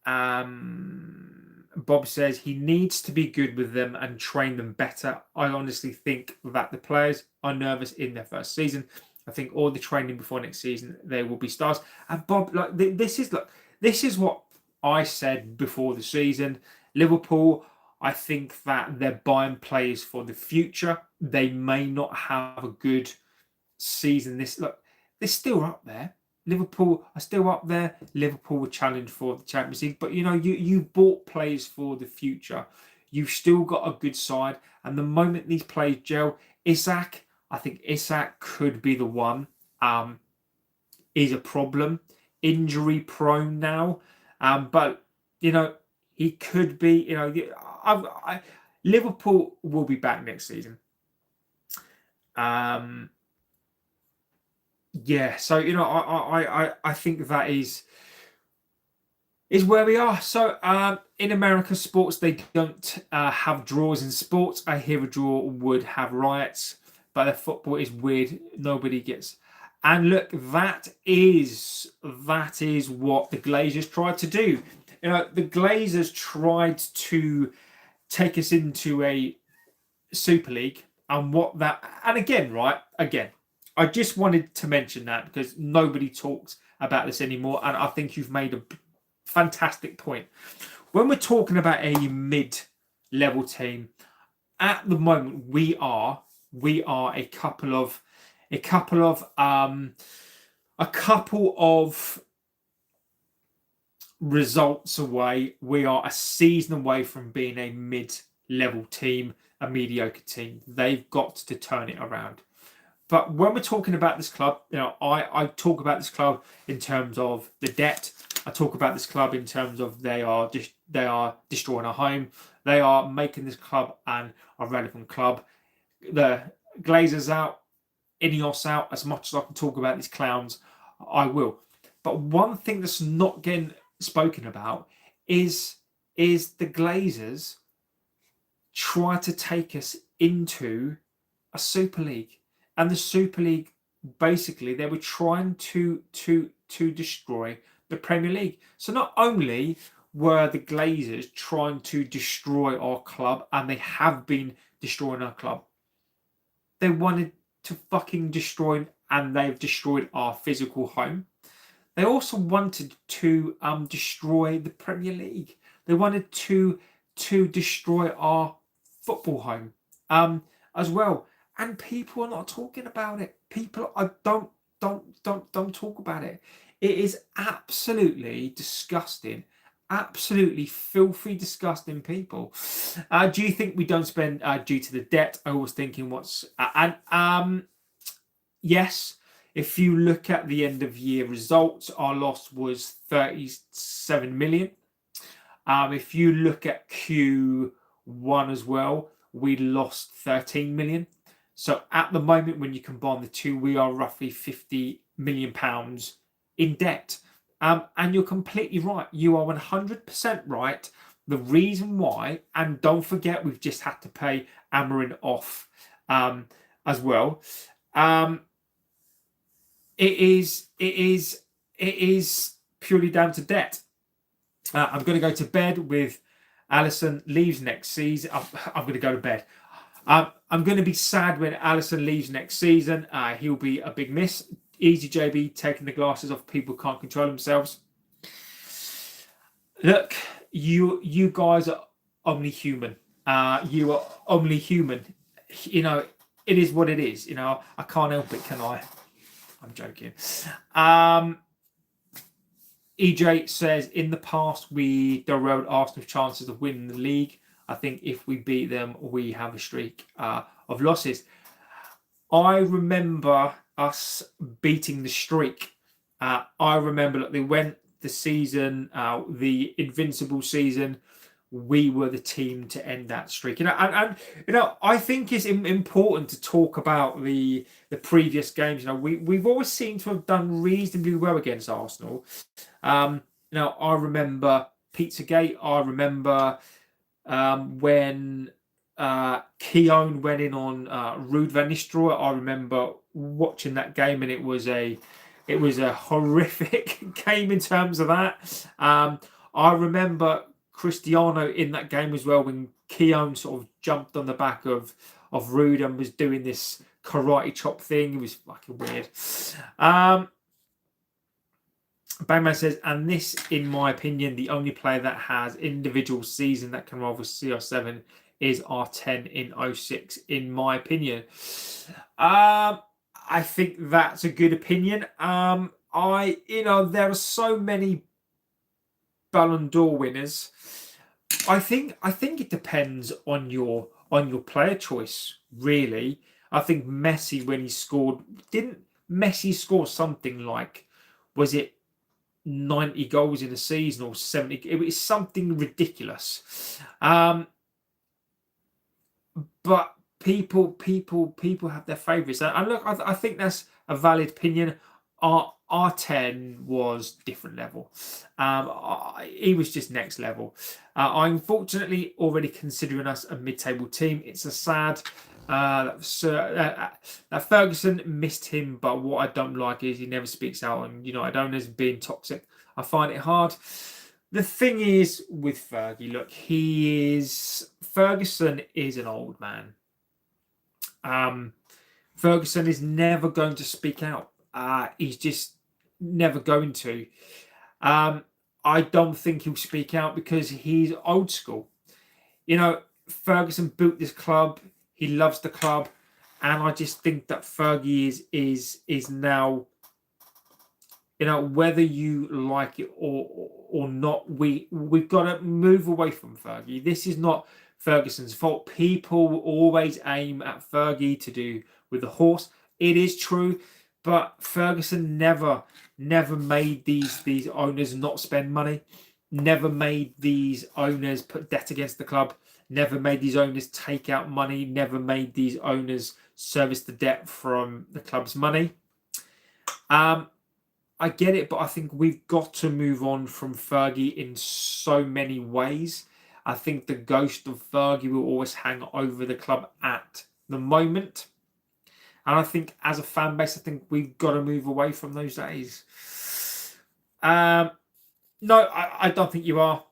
Bob says he needs to be good with them and train them better. I honestly think that the players are nervous in their first season. I think all the training before next season, they will be stars. And Bob, this is what I said before the season. Liverpool, I think that they're buying players for the future. They may not have a good season. They're still up there. Liverpool are still up there. Liverpool will challenge for the Champions League. But, you bought players for the future. You've still got a good side. And the moment these players gel, I think Isak could be the one. Is a problem. Injury prone now. But, he could be, Liverpool will be back next season. So I think that is where we are. So in America, sports, they don't have draws in sports. I hear a draw would have riots, but the football is weird. Nobody gets. And look, that is what the Glazers tried to do. The Glazers tried to take us into a Super League, and again, I just wanted to mention that because nobody talks about this anymore, and I think you've made a fantastic point. When we're talking about a mid-level team, at the moment we are a couple of results away. We are a season away from being a mid-level team, a mediocre team. They've got to turn it around. But when we're talking about this club, I talk about this club in terms of the debt. I talk about this club in terms of they are destroying our home. They are making this club an irrelevant club. The Glazers out, INEOS out. As much as I can talk about these clowns, I will. But one thing that's not getting spoken about is the Glazers try to take us into a Super League. And the Super League, basically, they were trying to destroy the Premier League. So not only were the Glazers trying to destroy our club, and they have been destroying our club, they wanted to fucking destroy, and they've destroyed our physical home. They also wanted to destroy the Premier League. They wanted to destroy our football home as well. And people are not talking about it. People don't talk about it. It is absolutely disgusting, absolutely filthy, disgusting people. Do you think we don't spend due to the debt? I was thinking, yes. If you look at the end of year results, our loss was 37 million. If you look at Q1 as well, we lost 13 million. So at the moment, when you combine the two, we are roughly £50 million in debt. And you're completely right. You are 100% right. The reason why, and don't forget, we've just had to pay Amarin off as well. It is purely down to debt. I'm going to go to bed with Alisson leaves next season. I'm going to go to bed. I'm going to be sad when Alisson leaves next season. He'll be a big miss. Easy JB taking the glasses off people who can't control themselves. Look, you guys are only human. You are only human. It is what it is. I can't help it, can I? I'm joking. EJ says, in the past, we derailed Arsenal's chances of winning the league. I think if we beat them, we have a streak of losses. I remember us beating the streak. I remember they went the season, the invincible season. we were the team to end that streak. And I think it's important to talk about the previous games. We've always seemed to have done reasonably well against Arsenal. I remember Pizzagate. I remember when Keown went in on Ruud van Nistelrooy. I remember watching that game, and it was a horrific game in terms of that. I remember Cristiano in that game as well, when Keown sort of jumped on the back of Ruud and was doing this karate chop thing. It was fucking weird. Bangman says, and this, in my opinion, the only player that has individual season that can rival CR7 is R10 in 06, in my opinion. I think that's a good opinion. There are so many Ballon d'Or winners. I think it depends on your player choice, really. I think Messi, when he scored, didn't Messi score something like, was it 90 goals in a season or 70? It was something ridiculous. But people have their favourites. And look, I think that's a valid opinion. R10 was different level. He was just next level. I'm unfortunately already considering us a mid-table team. It's a sad that Ferguson missed him, but what I don't like is he never speaks out on United owners being toxic. I find it hard. The thing is with Fergie, look, Ferguson is an old man. Ferguson is never going to speak out. He's just never going to. I don't think he'll speak out because he's old school. Ferguson built this club. He loves the club, and I just think that Fergie is now. Whether you like it or not, we've got to move away from Fergie. This is not Ferguson's fault. People always aim at Fergie to do with the horse. It is true, but Ferguson never made these owners not spend money. Never made these owners put debt against the club. Never made these owners take out money. Never made these owners service the debt from the club's money. I get it, but I think we've got to move on from Fergie in so many ways. I think the ghost of Fergie will always hang over the club at the moment. And I think as a fan base, I think we've got to move away from those days. No, I don't think you are.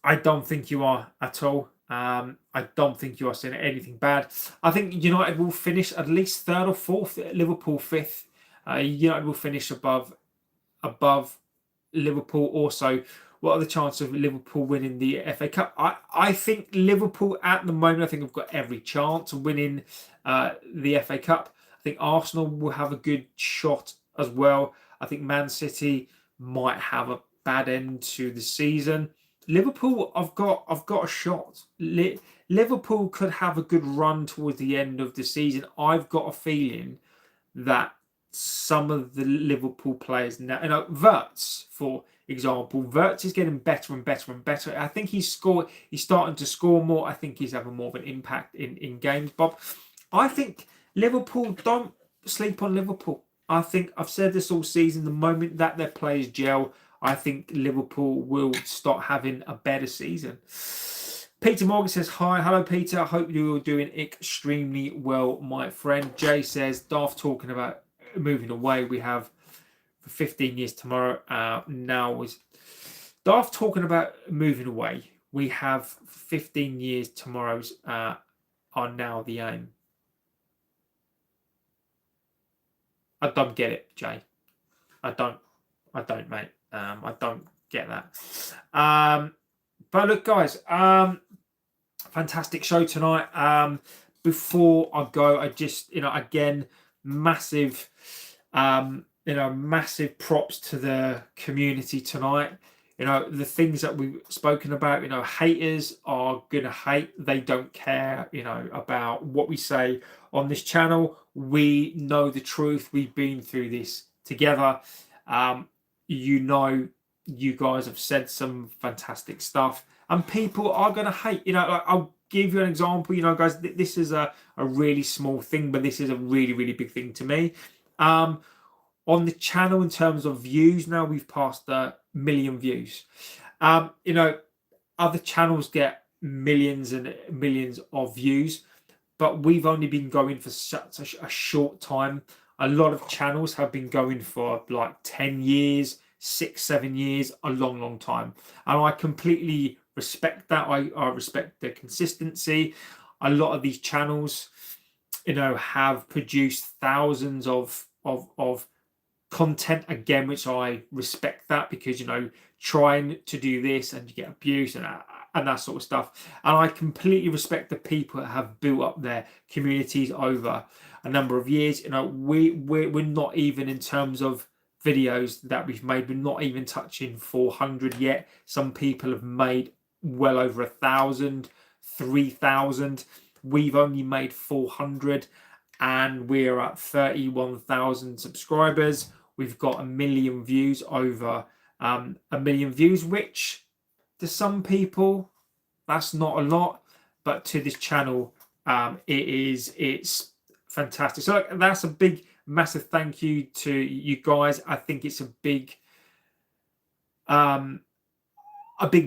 I don't think you are at all. I don't think you are saying anything bad. I think United will finish at least third or fourth. Liverpool fifth. United will finish above Liverpool. Also, what are the chances of Liverpool winning the FA Cup? I think Liverpool at the moment, I think have got every chance of winning the FA Cup. I think Arsenal will have a good shot as well. I think Man City might have a bad end to the season. Liverpool, I've got a shot. Liverpool could have a good run towards the end of the season. I've got a feeling that some of the Liverpool players now, Wirtz, for example, Wirtz is getting better and better and better. I think he's starting to score more. I think he's having more of an impact in games, Bob. I think Liverpool, don't sleep on Liverpool. I think I've said this all season. The moment that their players gel, I think Liverpool will start having a better season. Peter Morgan says, hi. Hello, Peter. I hope you're doing extremely well, my friend. Jay says, Daft talking about moving away. We have for 15 years tomorrow. Now is Daft talking about moving away. We have 15 years tomorrow's are now the aim. I don't get it, Jay. I don't, mate. I don't get that. But look, guys, fantastic show tonight. Before I go, I just, again, massive props to the community tonight. The things that we've spoken about, haters are gonna hate. They don't care, about what we say on this channel. We know the truth. We've been through this together. You guys have said some fantastic stuff, and people are going to hate. Like, I'll give you an example. Guys, this is a really small thing, but this is a really, really big thing to me. On the channel, in terms of views, now we've passed 1 million views. Other channels get millions and millions of views, but we've only been going for such a short time. A lot of channels have been going for like 10 years, 6, 7 years, a long, long time. And I completely respect that. I respect the consistency. A lot of these channels, have produced thousands of content again, which I respect that, because trying to do this and you get abuse and that sort of stuff. And I completely respect the people that have built up their communities over a number of years. We're not even, in terms of videos that we've made, we're not even touching 400 yet. Some people have made well over 1,000, 3,000. We've only made 400, and we're at 31,000 subscribers. We've got 1 million views, over 1 million views, which to some people that's not a lot, but to this channel it's fantastic. So that's a big, massive thank you to you guys. I think it's a big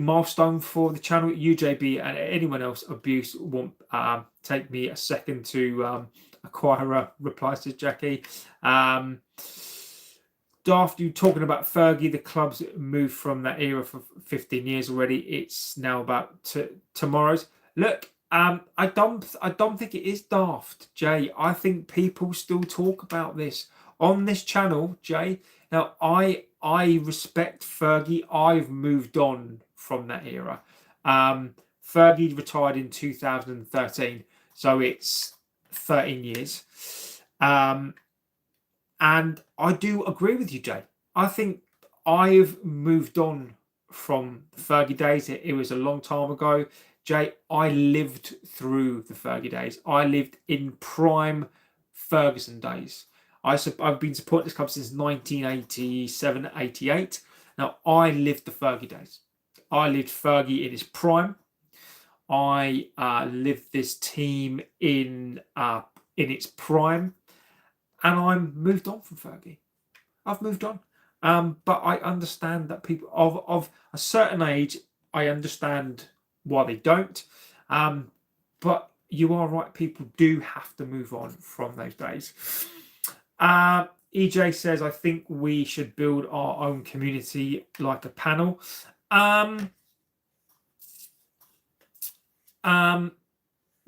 milestone for the channel. UJB and anyone else abuse won't take me a second to acquire a reply to Jackie. Daft, you talking about Fergie? The club's moved from that era for 15 years already. It's now about tomorrow's. Look, I don't think it is daft, Jay. I think people still talk about this on this channel, Jay. Now, I respect Fergie. I've moved on from that era. Fergie retired in 2013, so it's 13 years. And I do agree with you, Jay. I think I've moved on from the Fergie days. It was a long time ago. Jay, I lived through the Fergie days. I lived in prime Ferguson days. I've been supporting this club since 1987, 88. Now, I lived the Fergie days. I lived Fergie in his prime. I lived this team in its prime. And I'm moved on from Fergie. I've moved on. But I understand that people of a certain age, I understand why they don't. But you are right, people do have to move on from those days. EJ says, I think we should build our own community like a panel.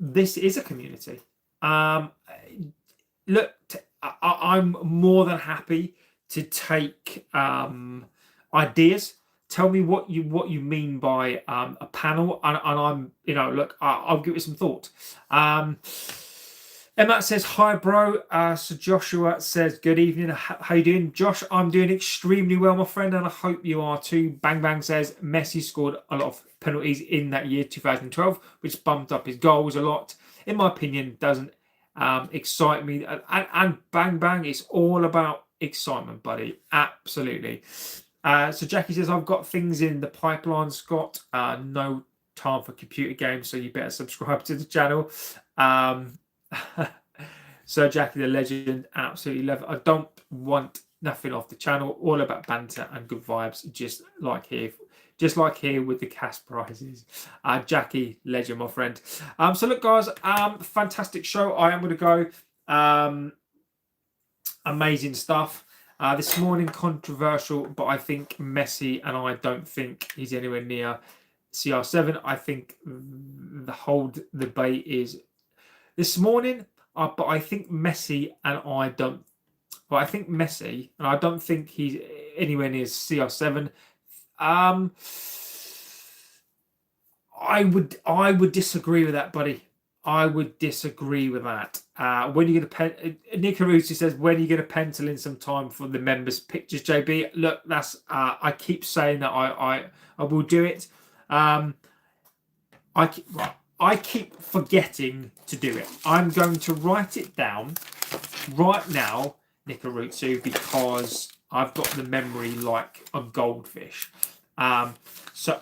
This is a community. Look, I'm more than happy to take ideas. Tell me what you mean by a panel, and I'm look, I'll give it some thought. Emma says, hi bro. So Joshua says, good evening, how you doing? Josh, I'm doing extremely well, my friend, and I hope you are too. Bang Bang says, Messi scored a lot of penalties in that year 2012, which bumped up his goals a lot. In my opinion, doesn't excite me. And Bang Bang, it's all about excitement, buddy. Absolutely. So Jackie says, I've got things in the pipeline, Scott. No time for computer games, so you better subscribe to the channel. So Jackie the legend, absolutely love it. I don't want nothing off the channel. All about banter and good vibes, just like here with the cash prizes. Jackie, legend, my friend. So look, guys, fantastic show. I am going to go. Amazing stuff. This morning, controversial, but I think Messi, and I don't think he's anywhere near CR7. I think the whole debate is this morning, but I think Messi, and I don't. But I think Messi, and I don't think he's anywhere near CR7. I would disagree with that, buddy. I would disagree with that. When you get a Nick Carusi says, when are you going to pencil in some time for the members' pictures, JB? Look, that's I keep saying that I will do it. I keep forgetting to do it. I'm going to write it down right now, Nick Carusi, because I've got the memory like a goldfish. So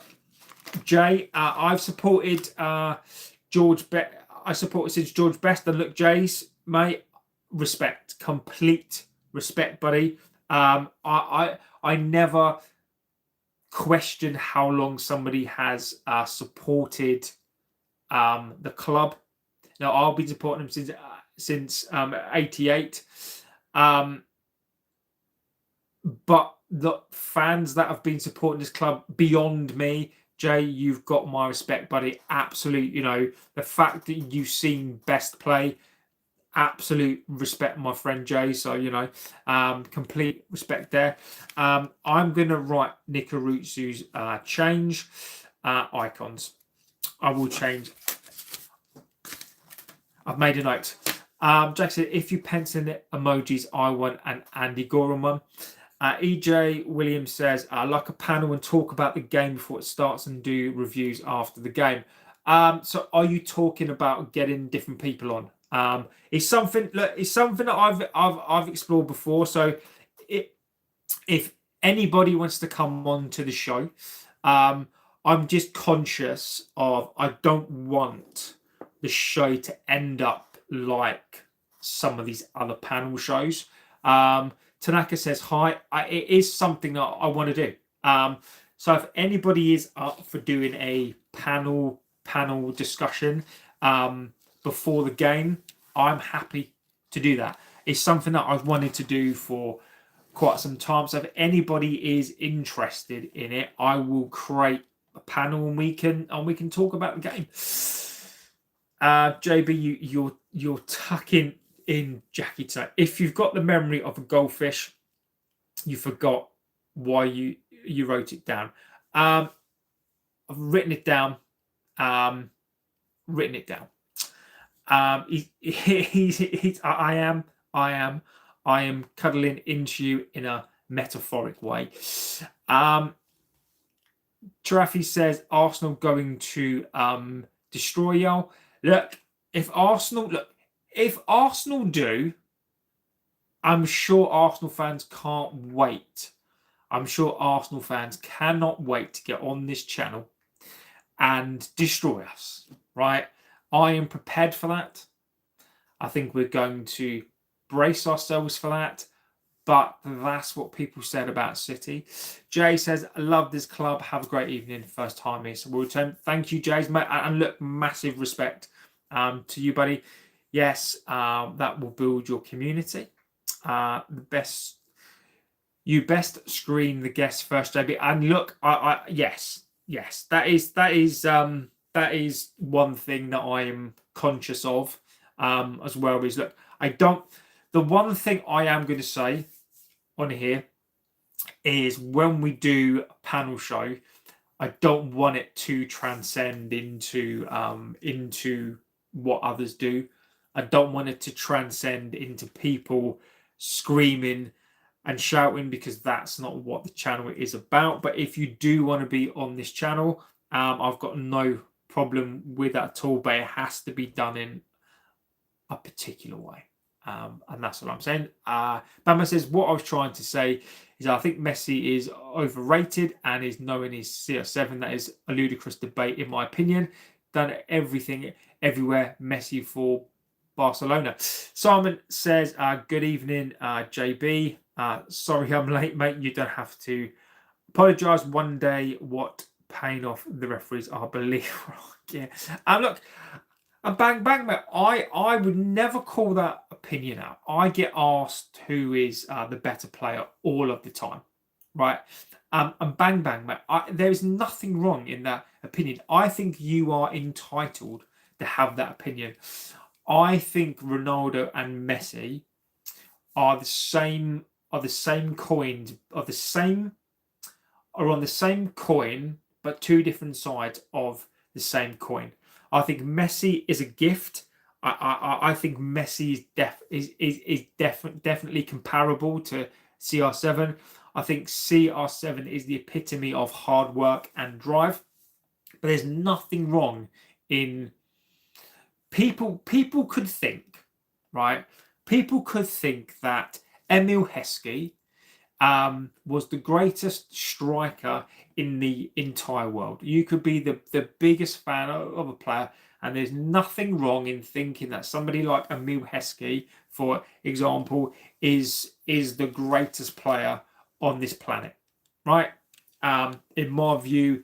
Jay, I've supported George. I supported since George Best. And look, Jay's mate, respect, complete respect, buddy. I never question how long somebody has supported the club. Now I've been supporting them since '88. But the fans that have been supporting this club beyond me, Jay, you've got my respect, buddy. Absolute, the fact that you've seen Best play, absolute respect, my friend Jay. So, complete respect there. I'm going to write Nikarutsu's change icons. I will change. I've made a note. Jack said, if you pencil in emojis, I want an Andy Gorham one. EJ Williams says, like a panel and talk about the game before it starts and do reviews after the game. So are you talking about getting different people on? It's something that I've explored before. So if anybody wants to come on to the show, I'm just conscious of I don't want the show to end up like some of these other panel shows. Tanaka says, hi, it is something that I want to do. So if anybody is up for doing a panel discussion before the game, I'm happy to do that. It's something that I've wanted to do for quite some time. So if anybody is interested in it, I will create a panel and we can talk about the game. JB, you're tucking in Jackie tonight. If you've got the memory of a goldfish, you forgot why you wrote it down. I've written it down. I am cuddling into you in a metaphoric way. Tarafi says Arsenal going to destroy y'all. Look, if Arsenal do, I'm sure Arsenal fans can't wait. I'm sure Arsenal fans cannot wait to get on this channel and destroy us, right? I am prepared for that. I think we're going to brace ourselves for that. But that's what people said about City. Jay says, I love this club. Have a great evening. First time here. So we'll return. Thank you, Jay. And look, massive respect to you, buddy. Yes, that will build your community. You best screen the guests first, JB. And look, yes, that is one thing that I am conscious of as well. Is look, the one thing I am going to say on here is when we do a panel show, I don't want it to transcend into what others do. I don't want it to transcend into people screaming and shouting, because that's not what the channel is about. But if you do want to be on this channel, I've got no problem with that at all, but it has to be done in a particular way. And that's what I'm saying. Bama says, what I was trying to say is I think Messi is overrated and is known his CR7. That is a ludicrous debate, in my opinion. Done everything, everywhere, Messi for Barcelona. Simon says, good evening, JB. Sorry I'm late, mate. You don't have to apologise. One day, what paying off the referees are, believe. Yeah. Look, bang, mate. I would never call that opinion out. I get asked who is the better player all of the time, right? And bang, mate. There is nothing wrong in that opinion. I think you are entitled to have that opinion. I think Ronaldo and Messi are on the same coin, but two different sides of the same coin. I think Messi is a gift. I think Messi is definitely comparable to CR7. I think CR7 is the epitome of hard work and drive. But there's nothing wrong in people could think, right? People could think that Emil Heskey was the greatest striker in the entire world. You could be the biggest fan of a player, and there's nothing wrong in thinking that somebody like Emil Heskey, for example, is the greatest player on this planet, right? In my view,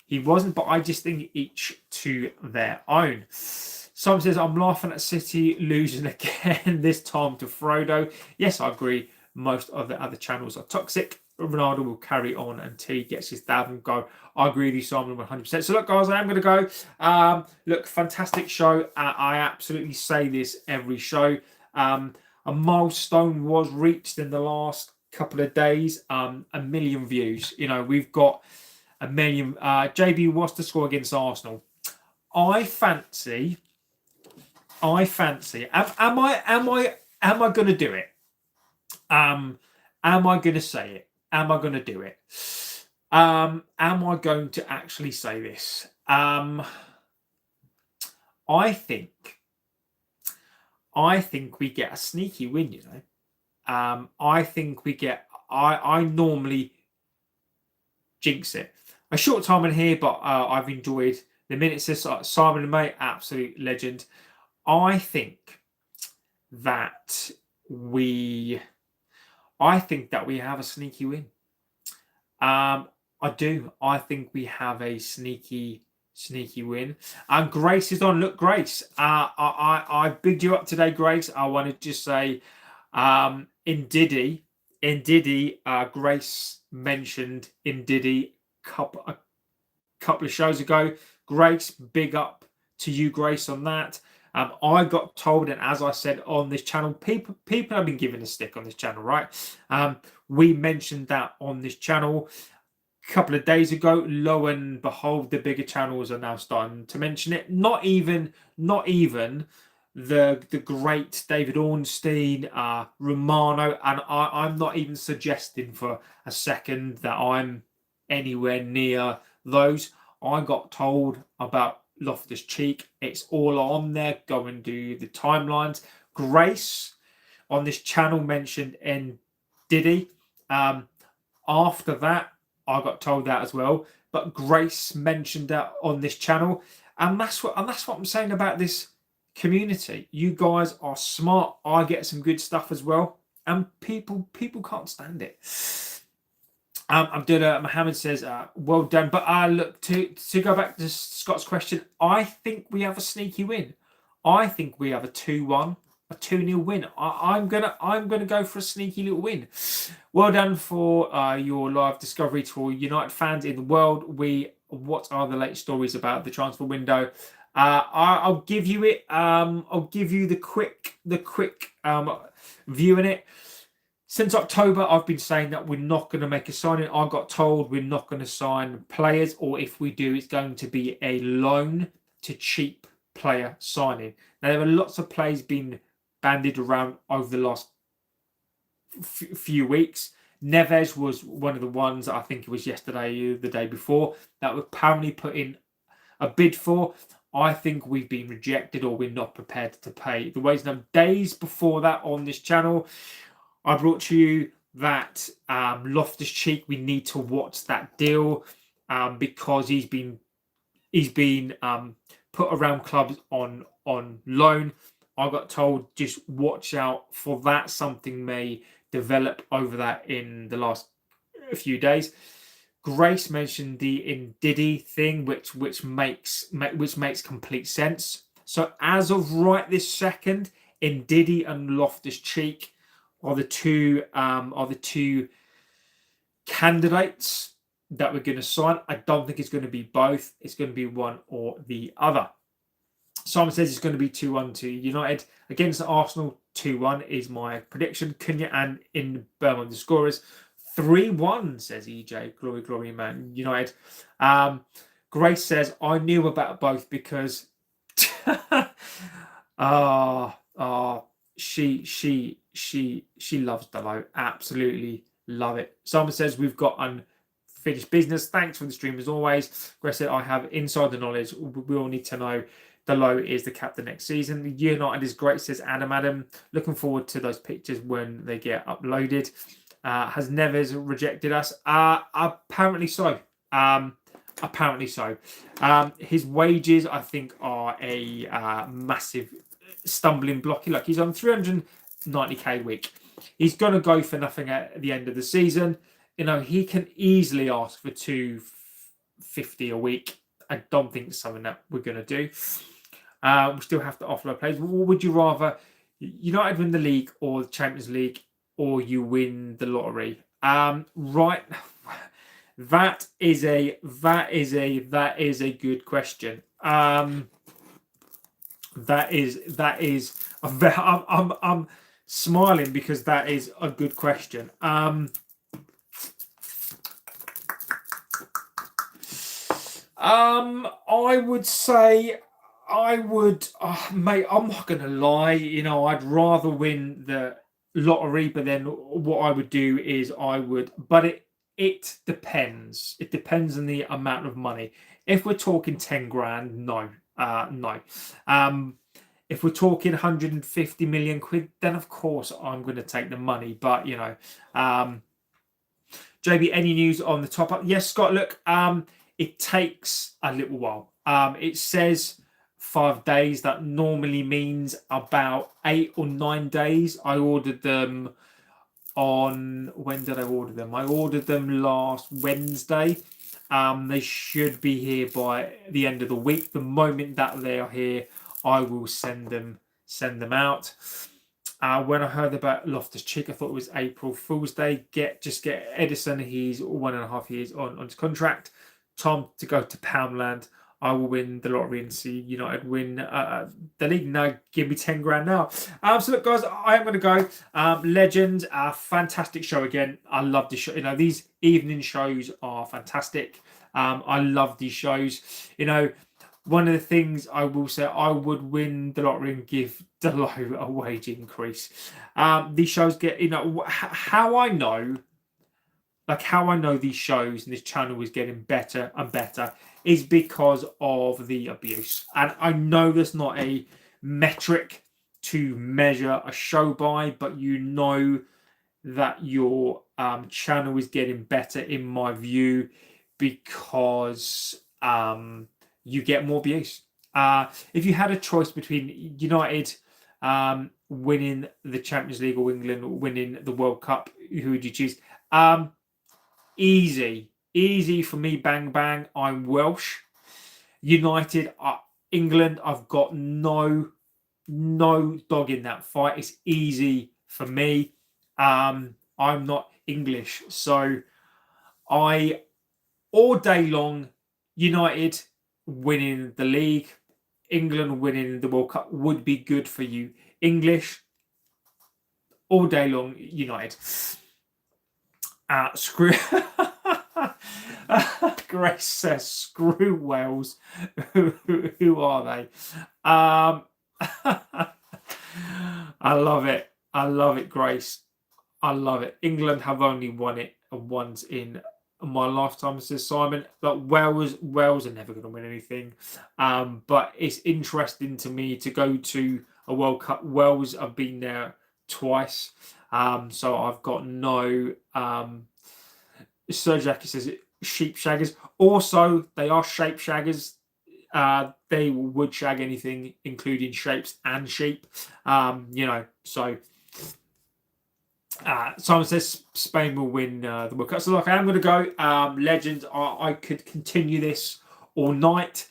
he wasn't, but I just think each to their own. Someone says, I'm laughing at City losing again, this time to Frodo. Yes, I agree. Most of the other channels are toxic. Ronaldo will carry on until he gets his dab and go. I agree with you, Simon, 100%. So look, guys, I am going to go. Look, fantastic show. I absolutely say this every show. A milestone was reached in the last couple of days. 1 million views. You know, we've got 1 million. JB, what's the score against Arsenal? I fancy. Am I going to do it? Am I going to say it? Am I going to do it? Am I going to actually say this? I think we get a sneaky win, you know. I think we get. I normally jinx it. A short time in here, but I've enjoyed the minutes. This Simon and mate, absolute legend. I think that we have a sneaky win. I do. I think we have a sneaky win. And Grace is on. Look, Grace, I bigged you up today, Grace. I want to just say, in Diddy, Grace mentioned in Diddy a couple of shows ago. Grace, big up to you, Grace, on that. I got told, and as I said on this channel, people have been giving a stick on this channel, right? We mentioned that on this channel a couple of days ago. Lo and behold, the bigger channels are now starting to mention it. Not even the great David Ornstein, Romano, and I'm not even suggesting for a second that I'm anywhere near those. I got told about Loftus-Cheek. It's all on there. Go and do the timelines. Grace on this channel mentioned in Diddy. After that, I got told that as well. But Grace mentioned that on this channel, and that's what I'm saying about this community. You guys are smart. I get some good stuff as well, and people can't stand it. Abdullah Mohammed says, well done. But look, to go back to Scott's question, I think we have a sneaky win. I think we have a 2-1, a 2-0 win. I'm gonna go for a sneaky little win. Well done for your live discovery tour, United fans in the world. What are the latest stories about the transfer window? I'll give you it. I'll give you the quick view in it. Since October, I've been saying that we're not going to make a signing. I got told we're not going to sign players, or if we do, it's going to be a loan to cheap player signing. Now, there are lots of players being bandied around over the last few weeks. Neves was one of the ones, I think it was yesterday, the day before, that were apparently put in a bid for. I think we've been rejected, or we're not prepared to pay the wage. Now, days before that on this channel, I brought to you that Loftus-Cheek, we need to watch that deal because he's been put around clubs on loan. I got told just watch out for that. Something may develop over that in the last few days. Grace mentioned the Ndidi thing, which makes complete sense. So as of right this second, Ndidi and Loftus-Cheek are the two candidates that we're going to sign. I don't think it's going to be both. It's going to be one or the other. Simon says it's going to be 2-1 to United. Against Arsenal, 2-1 is my prediction. Cunha and in Birmingham, the scorers. 3-1, says EJ. Glory, man. United. Grace says, I knew about both because she loves Delo. Absolutely love it. Simon says, we've got unfinished business. Thanks for the stream as always. Grace said, I have insider knowledge. We all need to know Delo is the captain next season. United is great, says Adam. Looking forward to those pictures when they get uploaded. has never rejected us. Apparently so. Apparently so. His wages, I think, are a massive stumbling block. Look, he's on 390k a week. He's going to go for nothing at the end of the season. He can easily ask for 250 a week. I don't think it's something that we're going to do. We still have to offload players. Would you rather United win the league or the Champions League, or you win the lottery? Right. That is a good question. I'm smiling because that is a good question. I would say mate, I'm not gonna lie, I'd rather win the lottery, but then what I would do is but it depends. It depends on the amount of money. If we're talking 10 grand, no. If we're talking 150 million quid, then of course I'm going to take the money. But JB, any news on the top up? Yes, Scott. Look, it takes a little while. It says 5 days. That normally means about 8 or 9 days. I ordered them when did I order them? I ordered them last Wednesday. They should be here by the end of the week. The moment that they are here, I will send them out. When I heard about Loftus-Cheek, I thought it was April Fool's Day. Get Edison. He's 1.5 years on his contract. Tom to go to Poundland. I will win the lottery and see United win the league. Now, give me 10 grand now. So look, guys, I am going to go. Legends, a fantastic show again. I love this show. These evening shows are fantastic. I love these shows. One of the things I will say, I would win the lottery and give Delo a wage increase. These shows get, how I know these shows and this channel is getting better and better is because of the abuse. And I know there's not a metric to measure a show by, but that your channel is getting better, in my view, because you get more abuse. If you had a choice between United winning the Champions League or England winning the World Cup, who would you choose? Easy for me, bang bang. I'm Welsh. United, England, I've got no dog in that fight. It's easy for me. I'm not English, so all day long, United winning the league, England winning the World Cup would be good for you. English, all day long, United. Screw. Grace says, "Screw Wales." Who are they? I love it. I love it, Grace. I love it. England have only won it once in my lifetime, says Simon. But Wales are never going to win anything. But it's interesting to me to go to a World Cup. Wales have been there twice. So I've got no. Sir Jackie says sheep shaggers. Also, they are shape shaggers. They would shag anything, including shapes and sheep. So Simon says Spain will win the World Cup. So look, I am going to go. Legends, I could continue this all night.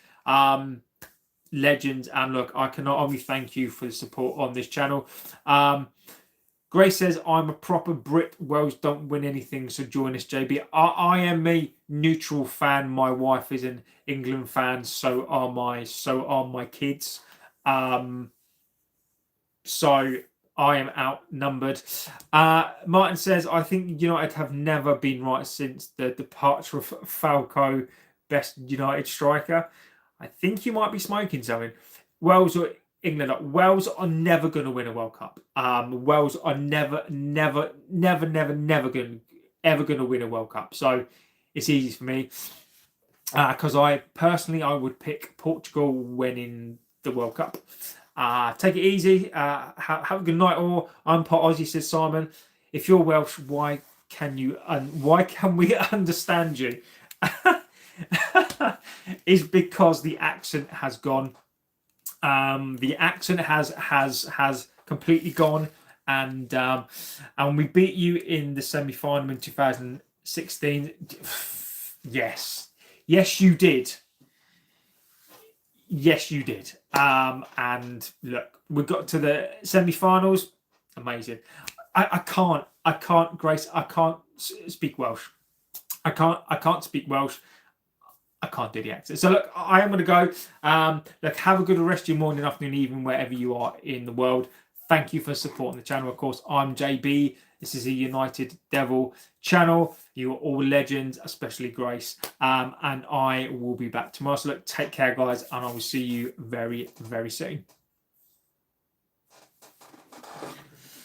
Legends, and look, I cannot only thank you for the support on this channel. Grace says, I'm a proper Brit. Wales don't win anything, so join us, JB. I am a neutral fan. My wife is an England fan. So are my kids. So I am outnumbered. Martin says, I think United have never been right since the departure of Falco, best United striker. I think you might be smoking something. Wales or England, Wales are never going to win a World Cup. Wales are never going to win a World Cup. So it's easy for me because I would pick Portugal winning the World Cup. Take it easy. Have a good night. Or I'm part Aussie, says Simon. If you're Welsh, why can you and why can we understand you? Is because the accent has gone. The accent has completely gone, and we beat you in the semi-final in 2016. Yes, you did. Yes, you did. And look, we got to the semi-finals. Amazing. I can't, Grace. I can't speak Welsh. I can't speak Welsh. I can't do the accent. So look, I am going to go. Look, have a good rest of your morning, afternoon, evening, wherever you are in the world. Thank you for supporting the channel. Of course, I'm JB. This is a United Devil channel. You are all legends, especially Grace. And I will be back tomorrow. So look, take care, guys, and I will see you very, very soon.